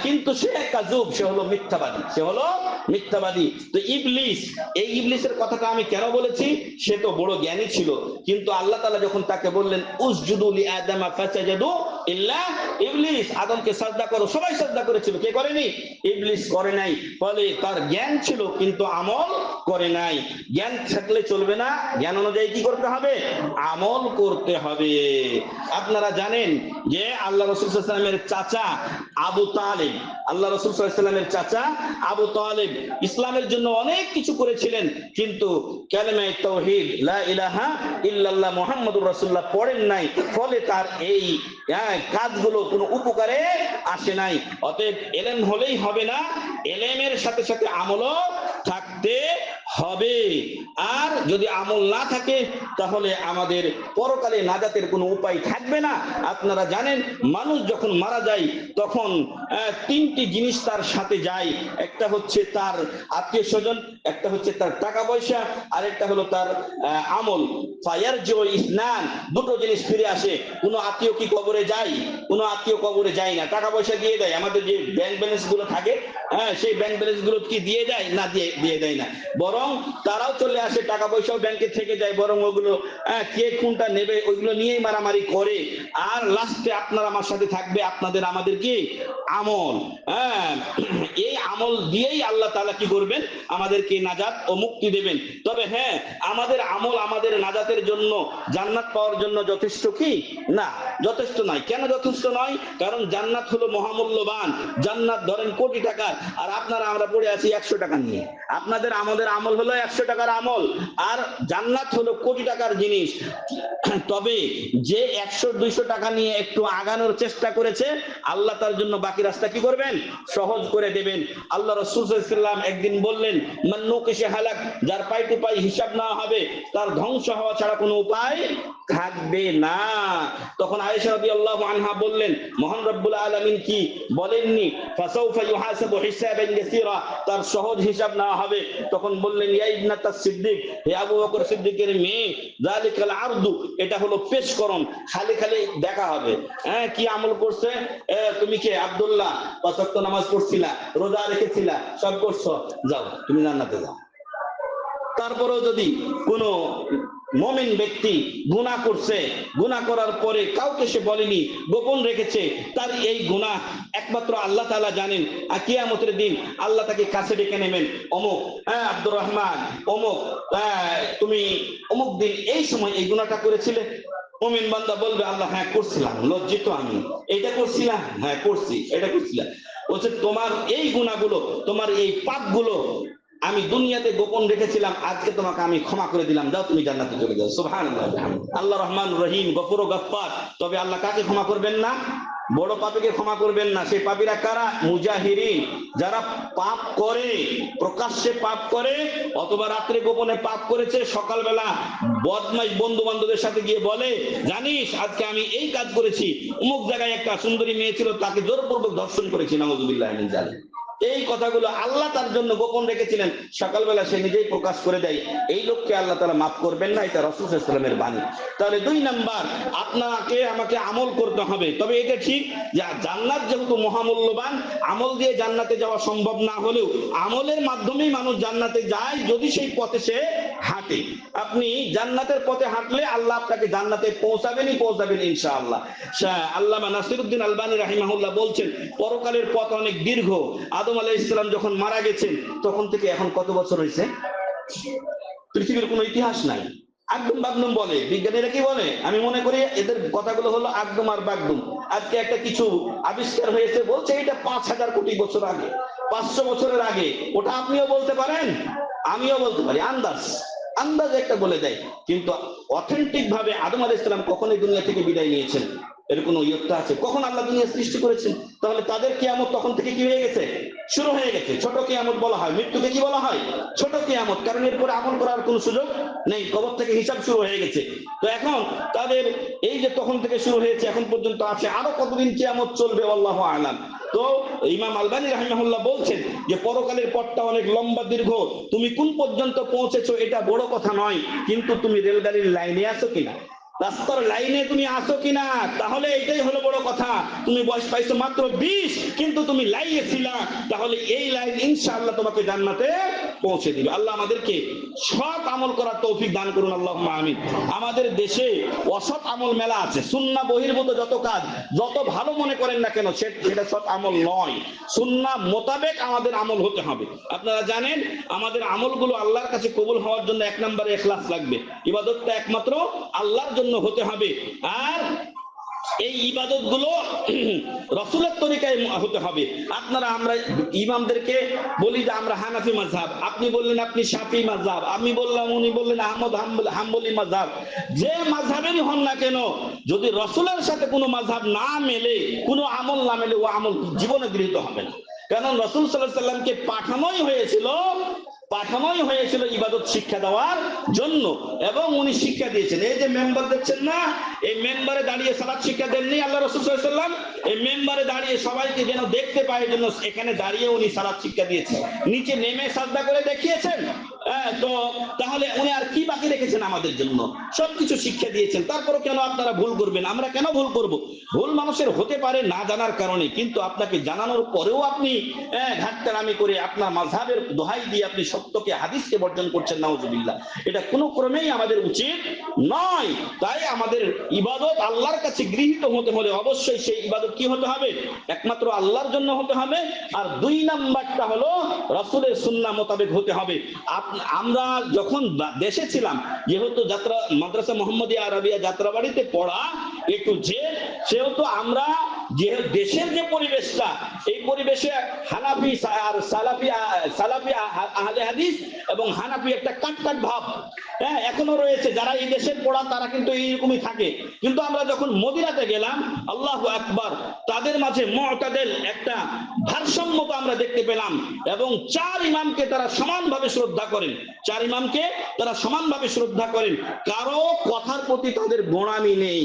কিন্তু সে কাযুব, সে হলো মিথ্যাবাদী, সে হলো মিথ্যাবাদী। তো ইবলিস, এই ইবলিসের কথাটা আমি কেন বলেছি? সে তো বড় জ্ঞানী ছিল, কিন্তু আল্লাহ তাআলা যখন তাকে বললেন উসজুদু লি আদামা ফাসাজাদু ইল্লা ইবলিস, আদমকে সাজদা করো, সবাই সাজদা করেছিল, কে করেনি? ইবলিস করে নাই। ফলে তার জ্ঞান ছিল কিন্তু আমল করে নাই। জ্ঞান থাকলে চলবে না, জ্ঞান অনুযায়ী কি করতে হবে? আমল করতে হবে। আপনারা জানেন যে আল্লাহ রাসূল সাল্লাল্লাহু আলাইহি ওয়াসাল্লামের চাচা আবু তালেব, আল্লাহ রাসূল সাল্লাল্লাহু আলাইহি ওয়াসাল্লামের চাচা আবু তালেব ইসলামের জন্য অনেক কিছু করেছিলেন, কিন্তু কালেমায়ে তাওহীদ লা ইলাহা ইল্লাল্লাহ মুহাম্মাদুর রাসূলুল্লাহ পড়েন নাই। ফলে তার এই কাজগুলো কোনো উপকারে আসে নাই। অতএব এলেম হলেই হবে না, এলেমের সাথে সাথে আমলও থাকতে হবে। আর যদি আমল না থাকে তাহলে আমাদের পরকালে নাজাতের কোনো উপায় থাকবে না। আপনারা জানেন মানুষ যখন মারা যায় তখন তিনটি জিনিস তার সাথে যায়। একটা হচ্ছে তার আত্মীয় স্বজন, একটা হচ্ছে তার টাকা পয়সা, আর একটা হলো তার আমল। ফায়ারজু ইসনান, দুটো জিনিস ফিরে আসে। কোনো আত্মীয় কি কবরে যায়? কোনো আত্মীয় কবরে যায় না, টাকা পয়সা দিয়ে দেয়। আমাদের যে ব্যাংক ব্যালেন্স গুলো থাকে, সেই ব্যাংক ব্যালেন্স গুলো কি দিয়ে দেয়? না, দিয়ে দেয় না, বরং তারাও চলে আসে, টাকা পয়সাও ব্যাংকে থেকে যায়, বরং ওগুলো কে কোনটা নেবে ওইগুলো নিয়েই মারামারি করে। আর লাস্টে আপনার আমার সাথে থাকবে আপনাদের আমাদের কি? আমল। এই আমল দিয়েই আল্লাহ তাআলা কি করবেন? আমাদেরকে নাজাত ও মুক্তি দেবেন। তবে হ্যাঁ, আমাদের আমল আমাদের নাজাতের জন্য, জান্নাত পাওয়ার জন্য যথেষ্ট কি? না, যথেষ্ট নয়। কেন যথেষ্ট নয়? কারণ জান্নাত হলো মহামূল্যবান। জান্নাত ধরেন কোটি টাকার, আর আপনারা আমরা পড়ে আছি 100 টাকা নিয়ে। আপনাদের আমাদের আমল হলো 100 টাকার আমল, আর জান্নাত হলো কোটি টাকার জিনিস। তবে যে 100-200 টাকা নিয়ে একটু আগানোর চেষ্টা করেছে, আল্লাহ তার জন্য বাকি রাস্তা কি করবেন? সহজ করে দেবেন। আল্লাহ রাসূল সাল্লাল্লাহু আলাইহি ওয়াসাল্লাম একদিন বললেন, মান নুকিশে হালাক, যার পাই টু পাই হিসাব না হবে তার ধ্বংস হওয়া ছাড়া কোনো উপায় থাকবে না। তখন আয়েশা রাদিয়াল্লাহু আনহা বললেন, মহান রব্বুল আলামিন কি বলেননি ফাসাউফা ইউহাসাবু হিসাবান ইয়াসীরা, তার সহজ হিসাব না হবে? তখন বললেন, ইয়া ইবনাতাস সিদ্দিক, হে আবু বকর সিদ্দিকের মেয়ে, যালিকাল আরদু, এটা হলো পেশকরণ, খালি খালি দেখা হবে। কি আমল করছে তুমি? কে? আব্দুল্লাহ, 5 ওয়াক্ত নামাজ পড়ছিলা, রোজা রেখেছিলা, সব করছো, যাও তুমি জান্নাতে যাও। তারপরেও যদি কোনো মুমিন ব্যক্তি গুনাহ করছে, গুনাহ করার পরে কাউকে সে বলেনি, গোপন রেখেছে, তার এই গুনাহ একমাত্র আল্লাহ তাআলা জানেন। আর কিয়ামতের দিন আল্লাহ তাকে কাছে ডেকে নেবেন, অমুক আব্দুর রহমান, অমুক তুমি অমুক দিন এই সময় এই গুনাহটা করেছিলে। মুমিন বান্দা বলবে, আল্লাহ হ্যাঁ করছিলাম, লজ্জিত আমি, এটা করছিলাম, হ্যাঁ করছি, এটা করছিলাম। বলছে তোমার এই গুনাহগুলো, তোমার এই পাপগুলো আমি দুনিয়াতে গোপন রেখেছিলাম, আজকে তোমাকে আমি ক্ষমা করে দিলাম, যাও তুমি জান্নাতে চলে যাও। সুবহানাল্লাহ। আল্লাহ রহমান রহিম, গফুর ও গফফার। তবে আল্লাহ কাকে ক্ষমা করবেন না? বড় পাপীকে ক্ষমা করবেন না। সেই পাপীরা কারা? মুজাহিরিন, যারা পাপ করে, প্রকাশ্যে পাপ করে অথবা রাত্রে গোপনে পাপ করেছে, সকালবেলা বদমাইশ বন্ধু বান্ধবের সাথে গিয়ে বলে, জানিস আজকে আমি এই কাজ করেছি, অমুক জায়গায় একটা সুন্দরী মেয়ে ছিল, তাকে জোরপূর্বক ধর্ষণ করেছি, নাউযুবিল্লাহি মিন যালিক। এই কথাগুলো আল্লাহ তার জন্য গোপন রেখেছিলেন, সকালবেলা সে নিজেই প্রকাশ করে দেয়। এই লোককে আল্লাহ তাআলা মাফ করবেন না, এটা রাসূল সাল্লাল্লাহু আলাইহি ওয়াসাল্লামের বাণী। তাহলে 2 নাম্বার, আপনাকে আমাকে আমল করতে হবে। তবে এটা ঠিক যে জান্নাত যেহেতু মহামূল্যবান, আমল দিয়ে জান্নাতে যাওয়া সম্ভব না হলেও আমলের মাধ্যমেই মানুষ জান্নাতে যায়, যদি সেই পথে সে হাঁটে। আপনি জান্নাতের পথে হাঁটলে আল্লাহ আপনাকে জান্নাতে পৌঁছাবেন ইনশাআল্লাহ। আল্লামা নাসিরউদ্দিন আলবানী রাহিমাহুল্লাহ বলছেন, পরকালের পথ অনেক দীর্ঘ। আদম আলাইহিস সালাম যখন মারা গেছেন তখন থেকে এখন কত বছর হয়েছে? পৃথিবীর কোনো ইতিহাস নাই। আগডুম বাগডুম বলে, বিজ্ঞানীরা কি বলে? আমি মনে করি এদের কথাগুলো হলো আগডুম আর বাগডুম। আজকে একটা কিছু আবিষ্কার হয়েছে, বলছে এটা 5000 কোটি বছর আগে, 500 বছরের আগে। ওটা আপনিও বলতে পারেন, আমিও বলতে পারি, আন্দাজ একটা বলে দেয়। কিন্তু অথেন্টিক ভাবে আদম আলাইহিস সালাম কখন এই দুনিয়া থেকে বিদায় নিয়েছেন এর কোনো ইয়ত্তা আছে? কখন আল্লাহ দুনিয়া সৃষ্টি করেছেন? তাহলে তাদের কিয়ামত তখন থেকে কি হয়ে গেছে? শুরু হয়ে গেছে। ছোট কিয়ামত বলা হয়, মৃত্যুকে কি বলা হয়? ছোট কিয়ামত। কারণ এরপরে আমল করার কোনো সুযোগ নেই, কবর থেকে হিসাব শুরু হয়ে গেছে। তো এখন তাদের এই যে তখন থেকে শুরু হয়েছে এখন পর্যন্ত আছে, আরো কতদিন কিয়ামত চলবে আল্লাহু আ'লাম। তো ইমাম আলবানী রাহিমাহুল্লাহ বলছেন যে পরকালের পথটা অনেক লম্বা দীর্ঘ, তুমি কোন পর্যন্ত পৌঁছেছো এটা বড় কথা নয়, কিন্তু তুমি রেলগাড়ির লাইনে আছো কিনা, রাস্তার লাইনে তুমি আসো কিনা, তাহলে এটাই হলো বড় কথা। তুমি বয়স পাইছো মাত্র 20, কিন্তু তুমি লাইনে ছিলা, তাহলে এই লাইন ইনশাআল্লাহ তোমাকে জান্নাতে পৌঁছে দিবে। আল্লাহ আমাদেরকে সৎ আমল করার তৌফিক দান করুন, আল্লাহুম্মা আমিন। আমাদের দেশে অসৎ আমল মেলা আছে, সুন্নাহ বহির্ভূত যত কাজ, যত ভালো মনে করেন না কেন সেটা সৎ আমল নয়। সুন্নাহ মোতাবেক আমাদের আমল হতে হবে। আপনারা জানেন আমাদের আমলগুলো আল্লাহর কাছে কবুল হওয়ার জন্য 1 নম্বরে ইখলাস লাগবে। ইবাদতটা একমাত্র আল্লাহর জন্য হতে হবে। আর এই ইবাদত গুলো রাসূলের তরিকায় হতে হবে। আমরা ইমামদেরকে বলি যে আমরা হানাফি মাযহাব, আপনি বললেন আপনি শাফি মাযহাব, আমি বললাম উনি বললেন আহমদ হাম্বলি মাযহাব। যে মাযহাবেরই হন না কেন, যদি রাসূলের সাথে কোনো মাযহাব না মেলে, কোনো আমল না মেলে, ও আমল জীবনে গৃহীত হবে না। কারণ রাসূল সাল্লাল্লাহু আলাইহি সাল্লামকে পাঠানোই হয়েছিল ইবাদত শিক্ষা দেওয়ার জন্য, এবং উনি শিক্ষা দিয়েছেন। এই যে মেম্বার দেখছেন না, এই মেম্বারে দাঁড়িয়ে সালাত শিক্ষা দেননি আল্লাহ রাসূল সাল্লাল্লাহু আলাইহি সাল্লাম, এই মেম্বারে দাঁড়িয়ে সবাইকে যেন দেখতে পায় জন্য এখানে দাঁড়িয়ে উনি সালাত শিক্ষা দিয়েছেন, নিচে নেমে সাজদা করে দেখিয়েছেন। তো তাহলে উনি আর কি বাকি রেখেছেন আমাদের জন্য? সবকিছু শিক্ষা দিয়েছেন। তারপরে কেন আপনারা ভুল করবেন? আমরা কেন ভুল করব? ভুল মানুষের হতে পারে না জানার কারণে, কিন্তু আপনাকে জানানোর পরেও আপনি ঘাটতারামি করে আপনার মাযহাবের দোহাই দিয়ে আপনি সত্যকে হাদিসকে বর্জন করছেন, নাউজুবিল্লাহ। এটা কোনো ক্রমেই আমাদের উচিত নয়। তাই আমাদের ইবাদত আল্লাহর কাছে গৃহীত হতে হলে অবশ্যই সেই ইবাদত কি হতে হবে? একমাত্র আল্লাহর জন্য হতে হবে। আর 2 নাম্বারটা হলো রাসূলের সুন্নাহ মোতাবেক হতে হবে। আমরা যখন দেশে ছিলাম, যেহেতু মাদ্রাসা মুহাম্মদিয়া আরাবিয়া যাত্রাবাড়িতে পড়া একটু সেহেতু আমরা যে দেশের যে পরিবেশটা, এই পরিবেশে হানাফি আর সালাফি আহলে হাদিস এবং হানাফি একটা কাটকাট ভাব এখনো রয়েছে। যারা এই দেশের পড়া তারা কিন্তু এইরকমই থাকে। কিন্তু আমরা যখন মদিনাতে গেলাম, আল্লাহু আকবার, তাদের মাঝে মুতাদিল একটা ভারসাম্যতা আমরা দেখতে পেলাম, এবং 4 ইমামকে তারা সমানভাবে শ্রদ্ধা করেন। 4 ইমামকে তারা সমানভাবে শ্রদ্ধা করেন, কারো কথার প্রতি তাদের গোঁড়ামি নেই।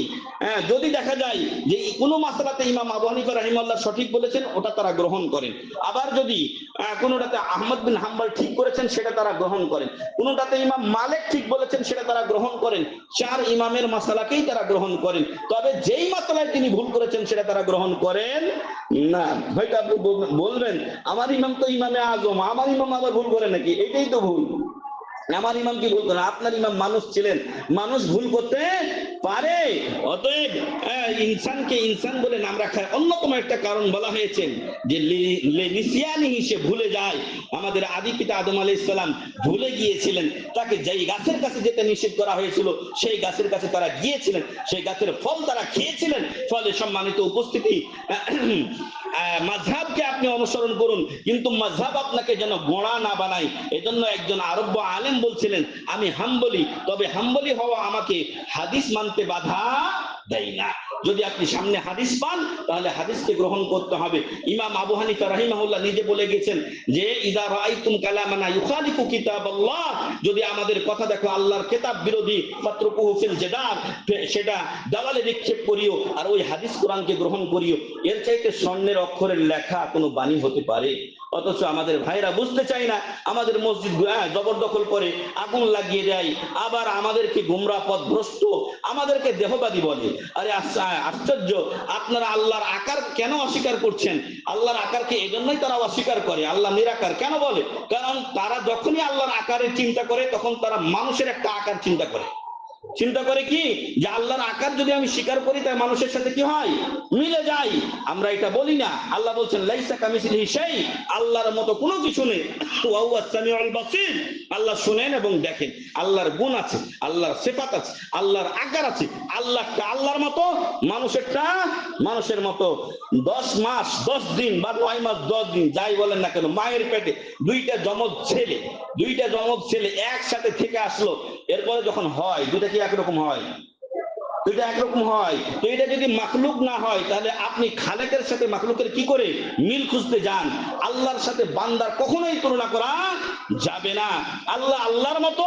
যদি দেখা যায় যে কোনো মাসআলাতে ইমাম আবু হানিফা রাহিমাহুল্লাহ সঠিক বলেছেন, ওটা তারা গ্রহণ করেন। আবার যদি কোনোটাতে আহমদ বিন হাম্বল ঠিক করেছেন, সেটা তারা গ্রহণ করেন। কোনোটাতে ইমাম মালিক ঠিক বলেছেন, সেটা তারা গ্রহণ করেন। 4 ইমামের মাসআলাকেই তারা গ্রহণ করেন। তবে যেই মাসআলায় তিনি ভুল করেছেন সেটা তারা গ্রহণ করেন না। হয়তো আপনি বলবেন আমার ইমাম তো ইমামে আজম, আমার ইমাম আবার ভুল করে নাকি? এটাই তো ভুল। আমার ইমাম কি ভুল করে? আপনার ইমাম মানুষ ছিলেন, মানুষ ভুল করতে পারে। অতএব ইনসানকে ইনসান বলে নাম রাখার অন্যতম একটা কারণ বলা হয়েছে যে নিসিয়ানিহি, সে ভুলে যায়। আমাদের আদি পিতা আদম আলাইহিস সালাম ভুলে গিয়েছিলেন, তাকে যেই গাছের কাছে যেতে নিষেধ করা হয়েছিল সেই গাছের কাছে তারা গিয়েছিলেন, সেই গাছের ফল তারা খেয়েছিলেন। ফলে সম্মানিত উপস্থিতি, মাযহাবকে আপনি অনুসরণ করুন, কিন্তু মাযহাব আপনাকে যেন গোঁড়া না বানায়। এজন্য একজন আরব্য আলেম বলছিলেন, আমি হাম্বলি, তবে হাম্বলি হওয়া আমাকে হাদিস মানতে বাধা দেয় না। যদি আপনি সামনে হাদিস পান, তাহলে হাদিসকে গ্রহণ করতে হবে। ইমাম আবু হানিফা রাহিমাহুল্লাহ নিজে বলে গেছেন যে ইযা রাআইতুম কালামানা ইউখালিফু কিতাবাল্লাহ, যদি আমাদের কথা দেখো আল্লাহর কিতাব বিরোধী, ফাতরুকুহু ফিল জিদার, সেটা দেওয়ালে নিক্ষেপ করিও, আর ওই হাদিস কোরআনকে গ্রহণ করিও। এর চাইতে স্বর্ণের অক্ষরের লেখা কোনো বাণী হতে পারে? অথচ আমাদের ভাইরা বুঝতে চায় না, আমাদের মসজিদ জবরদখল করে আগুন লাগিয়ে দেয়, আবার আমাদেরকে গোমরা পথভ্রষ্ট, আমাদেরকে দেহবাদী বলে। আরে আশ্চর্য, আপনারা আল্লাহর আকার কেন অস্বীকার করছেন? আল্লাহর আকারকে এজন্যই তারা অস্বীকার করে। আল্লাহ নিরাকার কেন বলে? কারণ তারা যখনই আল্লাহর আকারের চিন্তা করে, তখন তারা মানুষের একটা আকার চিন্তা করে। চিন্তা করে কি, যে আল্লাহর আকার যদি আমি স্বীকার করি, তাই মানুষের সাথে কি হয়? মিলে যায়। আমরা এটা বলি না। আল্লাহ বলছেন লাইসা কামিসলিহি শাই, আল্লাহর মতো কোনো কিছু নেই। ওয়া হুয়াস সামিউল বাসীর, আল্লাহ শুনেন এবং দেখেন। আল্লাহর গুণ আছে, আল্লাহর সিফাত আছে, আল্লাহর আকার আছে। আল্লাহটা আল্লাহর মতো, মানুষেরটা মানুষের মতো। 10 মাস 10 দিন বা 9 মাস 10 দিন যাই বলেন না কেন, মায়ের পেটে দুইটা জমজ ছেলে একসাথে থেকে আসলো, এরপরে যখন হয় দুইটা কি একরকম হয়? তো এটা একরকম হয়। তো এটা যদি মাখলুক না হয় তাহলে আপনি খালেকের সাথে মাখলুকের কি করে মিল খুঁজতে যান? আল্লাহর সাথে বান্দার কখনোই তুলনা করা যাবে না। আল্লাহ আল্লাহর মতো,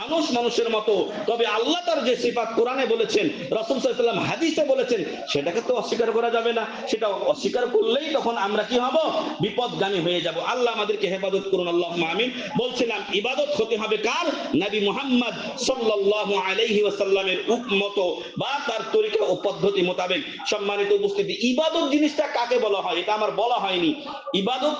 মানুষ মানুষের মতো। তবে আল্লাহ তার যে সিফাত কোরআনে বলেছেন, রাসূল সাল্লাল্লাহু আলাইহি ওয়াসাল্লাম হাদিসে বলেছেন, সেটাকে তো অস্বীকার করা যাবে না। সেটা অস্বীকার করলেই তখন আমরা কি হব? বিপদগামী হয়ে যাব। আল্লাহ আমাদেরকে হেফাজত করুন, আল্লাহুম্মা আমিন। বলছিলাম ইবাদত হতে হবে কার? নবী মুহাম্মদ সাল্লাল্লাহু আলাইহি ওয়াসাল্লামের উম্মত বা তার তরিকা ও পদ্ধতি মোতাবেক। সম্মানিত উপস্থিতি, ইবাদত জিনিসটা কাকে বলা হয় এটা আমার বলা হয়নি। ইবাদত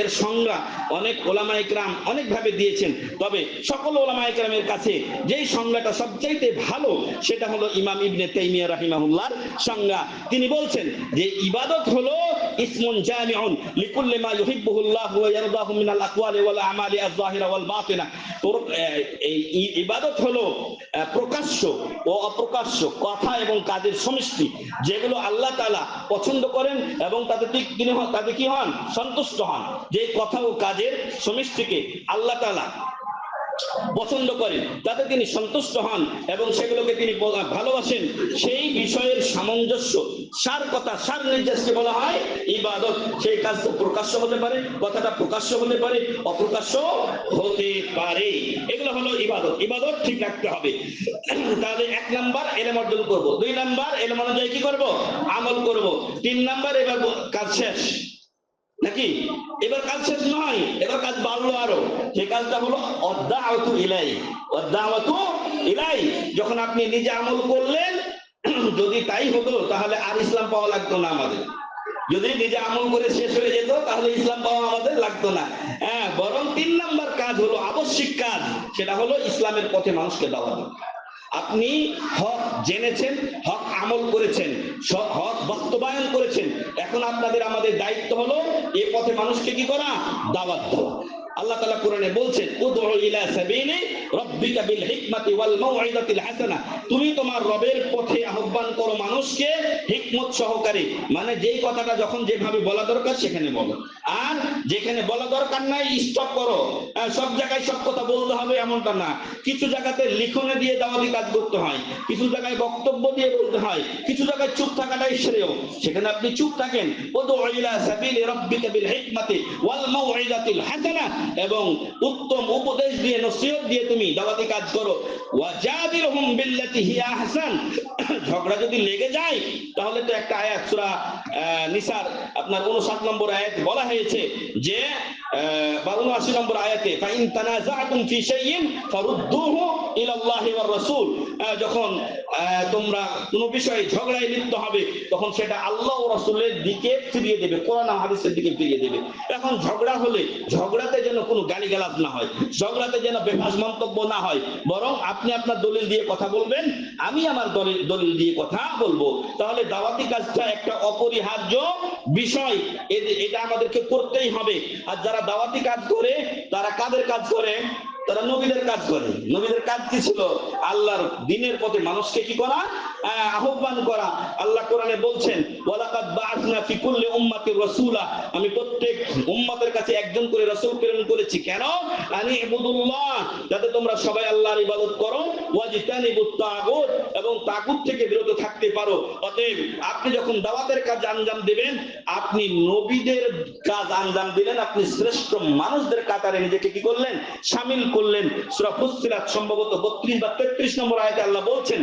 এর সংজ্ঞা অনেক ওলামায়ে কেরাম অনেক ভাবে দিয়েছেন, তবে সকল ওলামায়ে কেরামের কাছে যেই সংজ্ঞাটা সবচাইতে ভালো সেটা হলো ইমাম ইবনে তাইমিয়া রাহিমাহুল্লাহর সংজ্ঞা। তিনি বলছেন যে ইবাদত হলো ইসমুন জামিউন লিকুল্লি মা ইউহিব্বুহুল্লাহু ওয়া ইয়ারদাহু মিনাল আকওয়ালি ওয়াল আমালি আয-যাহিরা ওয়াল বাতিনা। এই ইবাদত হলো প্রকাশ্য ও অপ্রকাশ্য কথা এবং কাজের সমষ্টি, যেগুলো আল্লাহ তাআলা পছন্দ করেন এবং তাতে কি হন? সন্তুষ্ট হন। যে কথা ও কাজের সমষ্টিকে আল্লাহ তাআলা পছন্দ করেন, তাতে তিনি সন্তুষ্ট হন এবং সেগুলোকে তিনি ভালোবাসেন, সেই বিষয়ের সামঞ্জস্য, সার কথা, সার নির্দেশকে বলা হয় ইবাদত। সেই কাজ প্রকাশ্য হতে পারে, কথাটা প্রকাশ্য হতে পারে, অপ্রকাশ্য হতে পারে। এগুলো হলো ইবাদত। ইবাদত ঠিক রাখতে হবে। তাহলে 1 নাম্বার ইলম অর্জন করব, 2 নাম্বার ইলম অনুযায়ী কি করব? আমল করব, 3 নাম্বার এবার কাজ শেষ নাকি? এবার কাজ শেষ নয়, এবার কাজ বাড়লো আরো। সেই কাজটা হলো আদ-দাওয়াতু ইলাইহি। আদ-দাওয়াতু ইলাইহি, যখন আপনি নিজে আমল করলেন, যদি তাই হতো তাহলে আর ইসলাম পাওয়া লাগতো না আমাদের। যদি নিজে আমল করে শেষ হয়ে যেত তাহলে ইসলাম পাওয়া আমাদের লাগতো না। হ্যাঁ, বরং 3 নাম্বার কাজ হলো আবশ্যিক কাজ, সেটা হলো ইসলামের পথে মানুষকে দাওয়াত দেওয়া। আপনি হক জেনেছেন, হক আমল করেছেন, হক বাস্তবায়ন করেছেন, এখন আপনাদের আমাদের দায়িত্ব হলো এই পথে মানুষকে কি করা? দাওয়াত দেওয়া। আল্লাহ তাআলা কোরআনে বলছেন, উদউ ইলা সাবিলি রাব্বিকা বিল হিকমাতি ওয়াল মাউইযাতিল হাসানা। তুমি তোমার রবের পথে আহ্বান করো মানুষকে হিকমত সহকারে, মানে যেই কথাটা যখন যেভাবে বলা দরকার সেখানে বলো, আর যেখানে বলা দরকার নাই স্টপ করো। সব জায়গায় সব কথা বলতে হবে এমনটা না। কিছু জায়গাতে লিখনে দিয়ে দাওয়াতি কাজ করতে হয়, কিছু জায়গায় বক্তব্য দিয়ে বলতে হয়, কিছু জায়গায় চুপ থাকাটাই শ্রেয়। সেখানে আপনি চুপ থাকেন, উদউ ইলা সাবিলি রাব্বিকা বিল হিকমাতি ওয়াল মাউইযাতিল হাসানা, এবং উত্তম উপদেশ দিয়ে, নসিহত দিয়ে তুমি দাওয়াতি কাজ করো। ওয়াজাদিলহুম বিল্লাতি হিয়া আহসান। ঝগড়া যদি লেগে যায় তাহলে তো একটা আয়াত সূরা নিসার আপনার 59 নম্বর আয়াত বলা হয়েছে যে 79 নম্বর আয়াতে, ফাইন তানাযাতুম ফি শাইইন ফারুদ্দুহু ইলাল্লাহি ওয়ার রাসূল। যখন তোমরা কোনো বিষয়ে ঝগড়ায় লিপ্ত হবে তখন সেটা আল্লাহ ও রাসূলের দিকে ফিরিয়ে দেবে, কোরআন ও হাদিসের দিকে ফিরিয়ে দেবে। এখন ঝগড়া হলে ঝগড়াতে যেন কোনো গালিগালাজ না হয়, ঝগড়াতে যেন বেফাস মন্তব্য না হয়, বরং আপনি আপনার দলিল দিয়ে কথা বলবেন, আমি আমার দলিল দিয়ে কথা বলবো। তাহলে দাওয়াতি কাজটা একটা অপরিহার্য বিষয়, এটা আমাদেরকে করতেই হবে। আর যারা দাওয়াতি কাজ করে তারা কাদের কাজ করে? তারা নবীদের কাজ করে। নবীদের কাজ কি ছিল? আল্লাহর দ্বীনের পথে মানুষকে কি করা? আহ্বান করা। আল্লাহ কোরআনে বলছেন, ওয়ালাকাদ বাআসনা ফি কুল্লি উম্মাতির রাসূলা। আমি প্রত্যেক উম্মতের কাছে একজন করে রাসূল প্রেরণ করেছি। কেন? আনি ইবুদুল্লাহ, যাতে তোমরা সবাই আল্লাহর ইবাদত করো, ওয়াজতানিবুত তাগুত, এবং তাগুত থেকে বিরত থাকতে পারো। অতএব আপনি যখন দাওয়াতের কাজ আঞ্জাম দিবেন, আপনি নবীদের কাজ আঞ্জাম দিলেন, আপনি শ্রেষ্ঠ মানুষদের কাতারে নিজেকে কি করলেন? শামিল করলেন। সূরা ফুসসিলাত সম্ভবত 32 বা 33 নম্বর আয়াতে আল্লাহ বলছেন,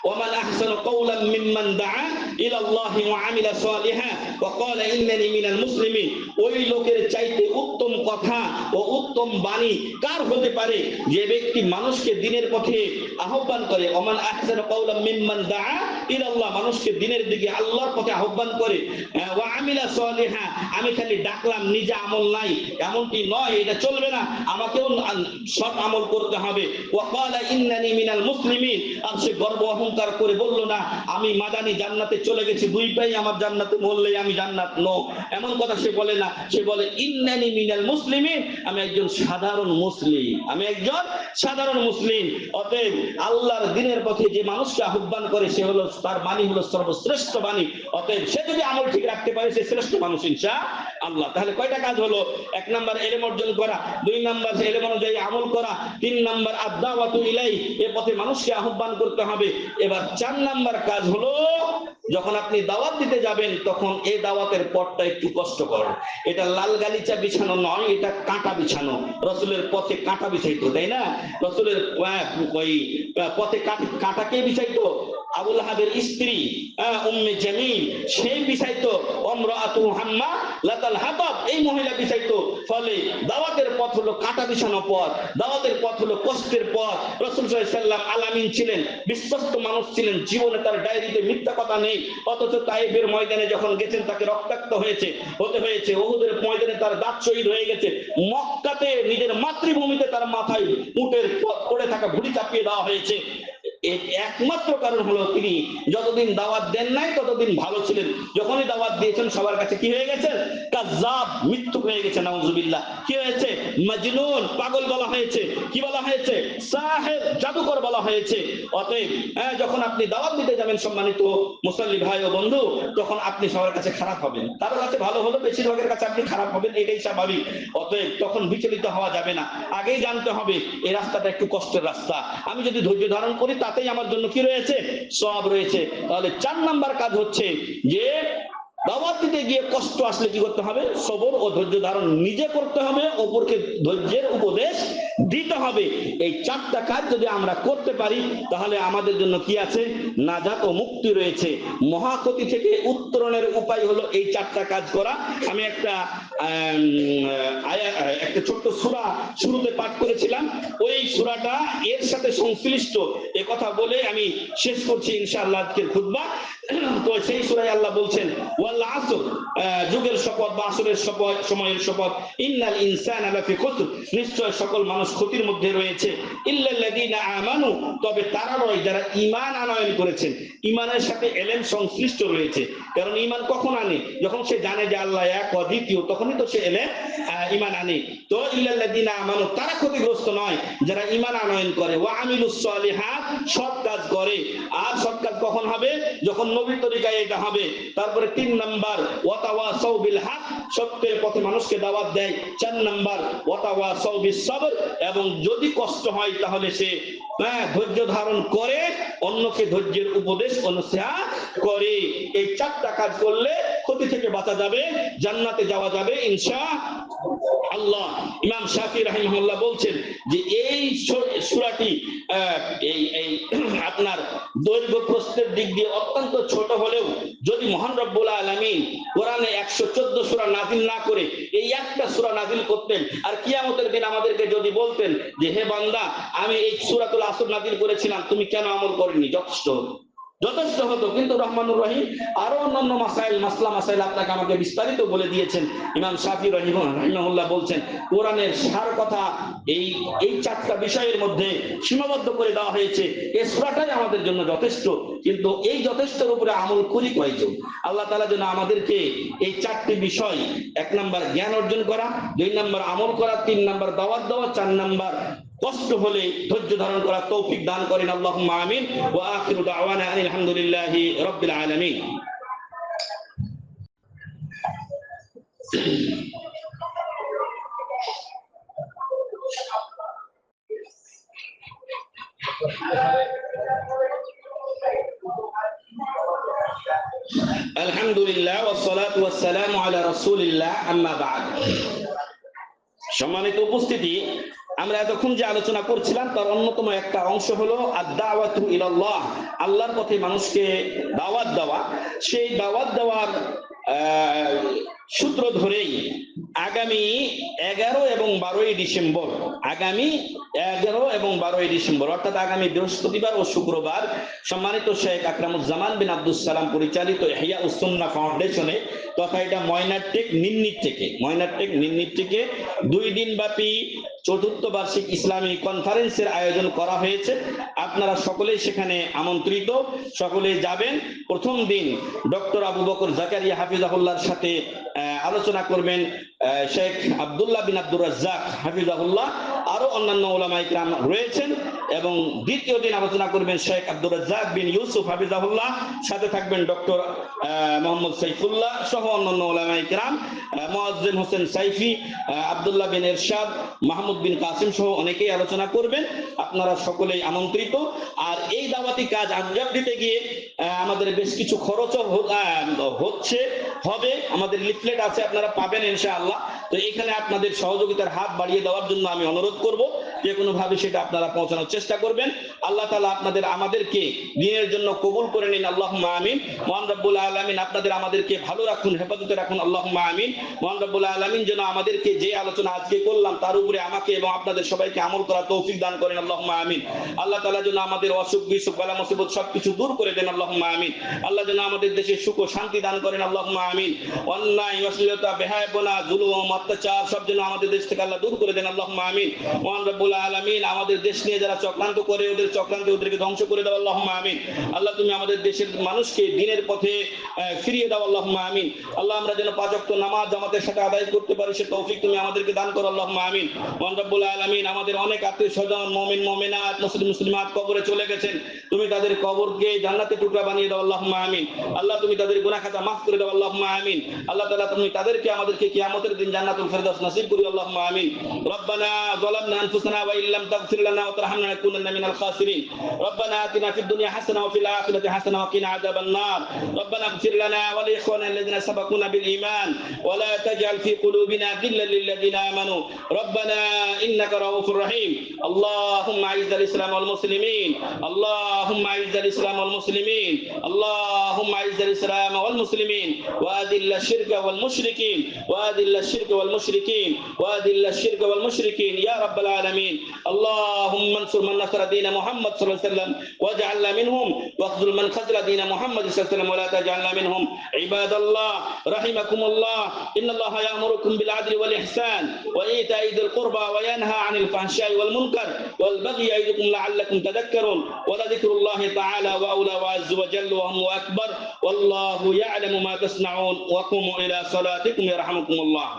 ومن أحسن قولا ممن دعا إلى الله وعمل صالحا وقال إنني من المسلمين। ওই লোকের চাইতে উত্তম কথা ও উত্তম বাণী কার হতে পারে? যে ব্যক্তি মানুষকে দ্বীনের পথে আহ্বান করে। ওমান আহসান কাওলাম মিম্মান দাআ ইলা আল্লাহ, মানুষকে দ্বীনের দিকে আল্লাহর পথে আহ্বান করে। ওয়া আমিলা সালিহা, আমি খালি ডাকলাম নিজে আমল নাই এমনটি নয়, এটা চলবে না, আমাকেও সৎ আমল করতে হবে। ওয়া ক্বালা ইন্নানি মিনাল মুসলিমিন, আর সে গর্ব অহংকার করে বলল না আমি মাদানী জান্নাতে চলে গেছি, 2 ভাই আমার জান্নাতে মরলেই আমি জান্নাত নো, এমন কথা সে বলে না। সে বলে ইন্নানি মিনাল মুসলিমিন, আমি একজন সাধারণ মুসলিম, আমি একজন সাধারণ মুসলিম। অতএব আল্লাহর দ্বীনের পথে যে মানুষকে আহ্বান করে সে হলো তার বাণী হলো সর্বশ্রেষ্ঠ বাণী। অতএব সে যদি আমল ঠিক রাখতে পারে সে শ্রেষ্ঠ মানুষ ইনশাআল্লাহ। তাহলে কয়টা কাজ হলো? 1 নাম্বার ইলম অর্জন করা, 2 নাম্বার ইলম অনুযায়ী আমল করা, 3 নাম্বার আদ-দাওয়াতু ইলাইহি, এ পথে মানুষকে আহ্বান করতে হবে। এবার 4 নাম্বার কাজ হলো যখন আপনি দাওয়াত দিতে যাবেন তখন এই দাওয়াতের পথটা একটু কষ্টকর। এটা লাল গালিচা বিছানো নয়, এটা কাঁটা বিছানো। রাসূলের পথে কাঁটা বিছাইতো, তাই না? রাসূলের ওই পথে কাঁটাকে বিছাইতো আবু লাহাবের স্ত্রী উম্মে জামিল, সেই বিছাইতো আমরাতু হাম্মা লাতাল হাতাব, এই মহিলা বিছাইতো। ফলে দাওয়াতের পথ হলো কাঁটা বিছানো পথ, দাওয়াতের পথ হলো কষ্টের পথ। রাসূল সাল্লাল্লাহু আলাইহি ওয়াসাল্লাম আলামিন ছিলেন, বিশ্বস্ত মানুষ ছিলেন, জীবনে তার ডায়েরিতে মিথ্যা কথা নেই। অথচ তাইফের ময়দানে যখন গেছেন তাকে রক্তাক্ত হতে হয়েছে, উহুদের ময়দানে তার দাঁত শহীদ হয়ে গেছে, মক্কাতে নিজের মাতৃভূমিতে তার মাথায় উটের পড়ে থাকা ভুঁড়ি চাপিয়ে দেওয়া হয়েছে। একমাত্র কারণ হলো তিনি যতদিন দাওয়াত দেন নাই ততদিন ভালো ছিলেন, যখনই দাওয়াত দিয়েছেন সবার কাছে কি হয়ে গেছেন? কাজ্জাব, মিথ্যুক হয়ে গেছে। নাউজুবিল্লাহ। কি হয়েছে? মাজনুন, পাগল বলা হয়েছে। কি বলা হয়েছে? সাহেব, জাদুকর বলা হয়েছে। অতএব যখন আপনি দাওয়াত দিতে যাবেন সম্মানিত মুসল্লি ভাই ও বন্ধু, তখন আপনি সবার কাছে খারাপ হবেন, কারোর কাছে ভালো হলো, বেশিরভাগের কাছে আপনি খারাপ হবেন, এটাই স্বাভাবিক। অতএব তখন বিচলিত হওয়া যাবে না। আগেই জানতে হবে এই রাস্তাটা একটু কষ্টের রাস্তা, আমি যদি ধৈর্য ধারণ করি তাতেই আমার জন্য কি রয়েছে? সওয়াব রয়েছে। তাহলে 4 নাম্বার কাজ হচ্ছে যে দাওয়াত দিতে গিয়ে কষ্ট আসলে কি করতে হবে? সবর ও ধৈর্য ধারণ নিজে করতে হবে, অপরকে ধৈর্যের উপদেশ দিতে হবে। এই 4টা কাজ যদি আমরা করতে পারি তাহলে আমাদের জন্য কি আছে? নাজাত ও মুক্তি রয়েছে। মহাক্ষতি থেকে উত্তরণের উপায় হলো এই 4টা কাজ করা। আমি একটা ছোট্ট সূরা শুরুতে পাঠ করেছিলাম, ওই সূরাটা এর সাথে সংশ্লিষ্ট, এ কথা বলে আমি শেষ করছি ইনশাআল্লাহ আজকের খুতবা। তো সেই সূরায় আল্লাহ বলছেন ওয়াল আসর, যুগের শপথ বা আসরের শপথ, সময়ের শপথ। ইন্নাল ইনসানা লাফি খুসর, নিশ্চয় সকল মানুষ ক্ষতির মধ্যে রয়েছে। ইল্লাল্লাযীনা আমানু, তবে তারা নয় যারা ঈমান আনয়ন করেছেন। ঈমানের সাথে ইলম সংশ্লিষ্ট রয়েছে, কারণ ঈমান কখন আনে? যখন সে জানে যে আল্লাহ এক, অদ্বিতীয়, তখনই তো সে ঈমান আনে। তো ইল্লাল্লাযীনা আমানু, তারা ক্ষতিগ্রস্ত নয় যারা ঈমান আনয়ন করে। ওয়া আমিলুস সালিহাত, সৎ কাজ করে। আর সৎ কাজ কখন হবে? যখন নবীর তরিকায় এটা হবে। তারপরে 3 নাম্বার ওয়াতাওয়াসাউ বিল হক, সত্যের পথে মানুষকে দাওয়াত দেয়। 4 নাম্বার ওয়াতাওয়াসাউ বিস সবর, এবং যদি কষ্ট হয় তাহলে সে ধৈর্য ধারণ করে, অন্যকে ধৈর্যের উপদেশ অনুসার করে। এই 4টা কাজ করলে ক্ষতি থেকে বাঁচা যাবে, জান্নাতে যাওয়া যাবে ইনশাআল্লাহ। ইমাম শাফি রাহিমাহুল্লাহ বলছেন যে এই সূরাটি এই আপনার দৈর্ঘ্য প্রস্থের দিক দিয়ে অত্যন্ত ছোট হলেও যদি মহান রব্বুল আলামিন কোরআনে 114 সূরা নাজিল না করে এই একটা সূরা নাজিল করতেন, আর কিয়ামতের দিন আমাদেরকে যদি বলতেন যে হে বান্দা আমি এই সূরাতুল আসর নাজিল করেছিলাম, তুমি কেন আমল করনি, যথেষ্ট হতো। কিন্তু রহমানুর রহিম আরো অন্যান্য মাসাইল আপনাকে আমাকে বিস্তারিত বলে দিয়েছেন। ইমাম শাফি রাহিমাহুল্লাহ বলছেন কোরআনের সার কথা এই 4টা বিষয়ের মধ্যে সীমাবদ্ধ করে দেওয়া হয়েছে। এই সূরাটাই আমাদের জন্য যথেষ্ট। কিন্তু এই যথেষ্টের উপরে আমল করি কয়জন? আল্লাহ তাআলা যেন আমাদেরকে এই 4টি বিষয়, 1 নাম্বার জ্ঞান অর্জন করা, 2 নাম্বার আমল করা, 3 নাম্বার দাওয়াত দেওয়া, 4 নাম্বার কষ্ট হলে ধৈর্য ধারণ করা তৌফিক দান করেন। আল্লাহুম্মা আমিন। ওয়া আখিরু দাওয়ানা আলহামদুলিল্লাহি রাব্বিল আলামিন। আলহামদুলিল্লাহ ওয়াসসালাতু ওয়াসসালামু আলা রাসূলিল্লাহ, আম্মা বা'দ। সম্মানিত উপস্থিতি, আমরা এতক্ষণ যে আলোচনা করছিলাম তার অন্যতম একটা অংশ হলো আদ-দাওয়াতু ইলাল্লাহ, আল্লাহর পথে মানুষকে দাওয়াত দেওয়া। সেই দাওয়াত দেওয়ার সূত্র ধরেই আগামী 11 এবং 12 ডিসেম্বর, আগামী 11 এবং 12 ডিসেম্বর অর্থাৎ আগামী বৃহস্পতিবার ও শুক্রবার সম্মানিত শেখ আকরামুজ্জামান বিন আব্দুস সালাম পরিচালিত ইহইয়াউস সুন্নাহ ফাউন্ডেশনে, তথা এটা ময়নারটেক নিন্নির থেকে 2 দিন ব্যাপী 4th বার্ষিক ইসলামী কনফারেন্সের আয়োজন করা হয়েছে। আপনারা সকলেই সেখানে আমন্ত্রিত, সকলেই যাবেন। প্রথম দিন ডক্টর আবু বকর জাকারিয়া হাফিজাহুল্লাহর সাথে আলোচনা করবেন শেখ আব্দুল্লাহ বিন আব্দুর রাজ্জাক হাফিজাহুল্লাহ, আরো অন্যান্য উলামায়ে কিরাম রয়েছেন। এবং দ্বিতীয় দিন আলোচনা করবেন শেখ আব্দুর রাজ্জাক বিন ইউসুফ হাফিজাহুল্লাহ, সাথে থাকবেন ডক্টর মোহাম্মদ সাইফুল্লাহ সহ অন্যান্য উলামায়ে কিরাম, মুয়াজ্জিন হোসেন সাইফি, আব্দুল্লাহ বিন ইরশাদ, মাহমুদ বিন কাসিম সহ অনেকেই আলোচনা করবেন। আপনারা সকলেই আমন্ত্রিত। আর এই দাওয়াতি কাজ আঞ্জাম দিতে গিয়ে আমাদের বেশ কিছু খরচও হবে। আমাদের লিফলেট আছে, আপনারা পাবেন ইনশাআল্লাহ। তো এখানে আপনাদের সহযোগিতার হাত বাড়িয়ে দেওয়ার জন্য আমি অনুরোধ করব, যে কোনো ভাবে সেটা আপনারা পৌঁছানোর চেষ্টা করবেন। আল্লাহ তাআলা আমাদেরকে দ্বীনের জন্য কবুল করে নিন, আল্লাহুম্মা আমিন। মহান রব্বুল আলামিন আপনাদের আমাদেরকে ভালো রাখুন, হেফাজতে রাখুন, আল্লাহুম্মা আমিন। মহান রব্বুল আলামিন যেন আমাদেরকে যে আলোচনা আজকে করলাম তার উপরে আমাকে এবং আপনাদের সবাইকে আমল করার তৌফিক দান করেন, আল্লাহুম্মা আমিন। আল্লাহ তাআলা যেন আমাদের অসুখ বিসুখ বালা মুসিবত সবকিছু দূর করে দেন, আল্লাহুম্মা আমিন। আল্লাহ যেন আমাদের দেশে সুখ ও শান্তি দান করেন, আল্লাহুম্মা আমিন। অন্যায়, অশ্লীলতা, বেহায়াপনা, জুলুম, অত্যাচার সব যেন আমাদের দেশ থেকে আল্লাহ দূর করে দেন, আল্লাহুম্মা আমিন। মহান রব্বুল আলামিন আমাদের দেশ নিয়ে যারা চক্রান্ত করে ওদের চক্রান্তে ওদেরকে ধ্বংস করে দাও, আল্লাহুম্মা আমিন। আল্লাহ তুমি আমাদের দেশের মানুষকে দ্বীনের পথে ফিরিয়ে দাও, আল্লাহুম্মা আমিন। আল্লাহ আমরা যেন 5 ওয়াক্ত নামাজ জামাতের সাথে আদায় করতে পারি সে তৌফিক তুমি আমাদেরকে দান করো, আল্লাহুম্মা আমিন। মহান রব্বুল আলামিন আমাদের অনেক আত্মীয়-স্বজন, মুমিন মুমিনাত, মুসলিম মুসলিমাত কবরে চলে গেছেন, তুমি তাদের কবরকে জান্নাতের টুকরা বানিয়ে দাও, আল্লাহুম্মা আমিন। আল্লাহ তুমি তাদের গুনাহ খাতা মাফ করে দাও, আল্লাহুম্মা আমিন। আল্লাহ তাআলা তুমি তাদেরকে আমাদেরকে কিয়ামতের দিন জান্নাতুল ফেরদাউস নসিব করিও, আল্লাহুম্মা আমিন। রব্বানা যালামনা আনফুসানা ওয়া ইল্লাম তাগফির লানা ওয়া তারহামনা লানাকুনান্না মিনাল খাসিরিন। রব্বানা আতিনা ফিদ দুনিয়া হাসানাহ ওয়া ফিল আখিরাতি হাসানাহ ওয়া কিনা আযাবান নার। রব্বানা ইগফির লানা ওয়া লি ইখওয়ানিনা আল্লাযিনা সাবাকুনা বিল ঈমান ওয়া লা তাজআল ফি কুলুবিনা গিল্লাল লিল লাযিনা আমানু রব্বানা ইন্নাকা রাউফুর রহিম। আল্লাহুম্মা আইজ্জাল ইসলাম ওয়াল মুসলিমিন, আল্লাহুম্মা আইজ্জাল ইসলাম ওয়াল মুসলিমিন, আল্লাহুম্মা আইজ্জাল ইসলাম ওয়াল মুসলিমিন ওয়া আদিল্লাশ শিরকা ওয়াল মুশরিকিন, ওয়া আদিল্লাশ শিরকা ওয়াল মুশরিকিন, ওয়া আদিল্লাশ শিরকা ওয়াল মুশরিকিন ইয়া রাব্বাল আলামিন। আল্লাহুম্মা আনসুর মান নাসারা দীন মুহাম্মদ সাল্লাল্লাহু আলাইহি ওয়াসাল্লাম ওয়াজআলনা মিনহুম ওয়াখযুল মান খাযলা দীন মুহাম্মদ সাল্লাল্লাহু আলাইহি ওয়াসাল্লাম ওয়া লা তাজআলনা মিনহুম। ইবাদাল্লাহ রাহিমাকুমুল্লাহ, ইন্নাল্লাহা ইয়া'মুরুকুম বিল আদলি ওয়াল ইহসান ওয়া ইতা'i যিল কুরবা ওয়া ইয়ানহা আনিল ফাহশাই ওয়াল মুনকার ওয়াল বাগyi ইয়া'iদুকুম লা'আল্লাকুম তাযাক্কারুন ওয়া লাযিকরুল্লাহি তাআলা ওয়া আউলা ওয়া আযza ওয়া জাল্লা ওয়া হুয়া আকবার ওয়াল্লাহু ইয়া'লামু মা তাসনাউন ওয়া কুমু ইলা সালাতিকুম ইয়ারহামুকুমুল্লাহ।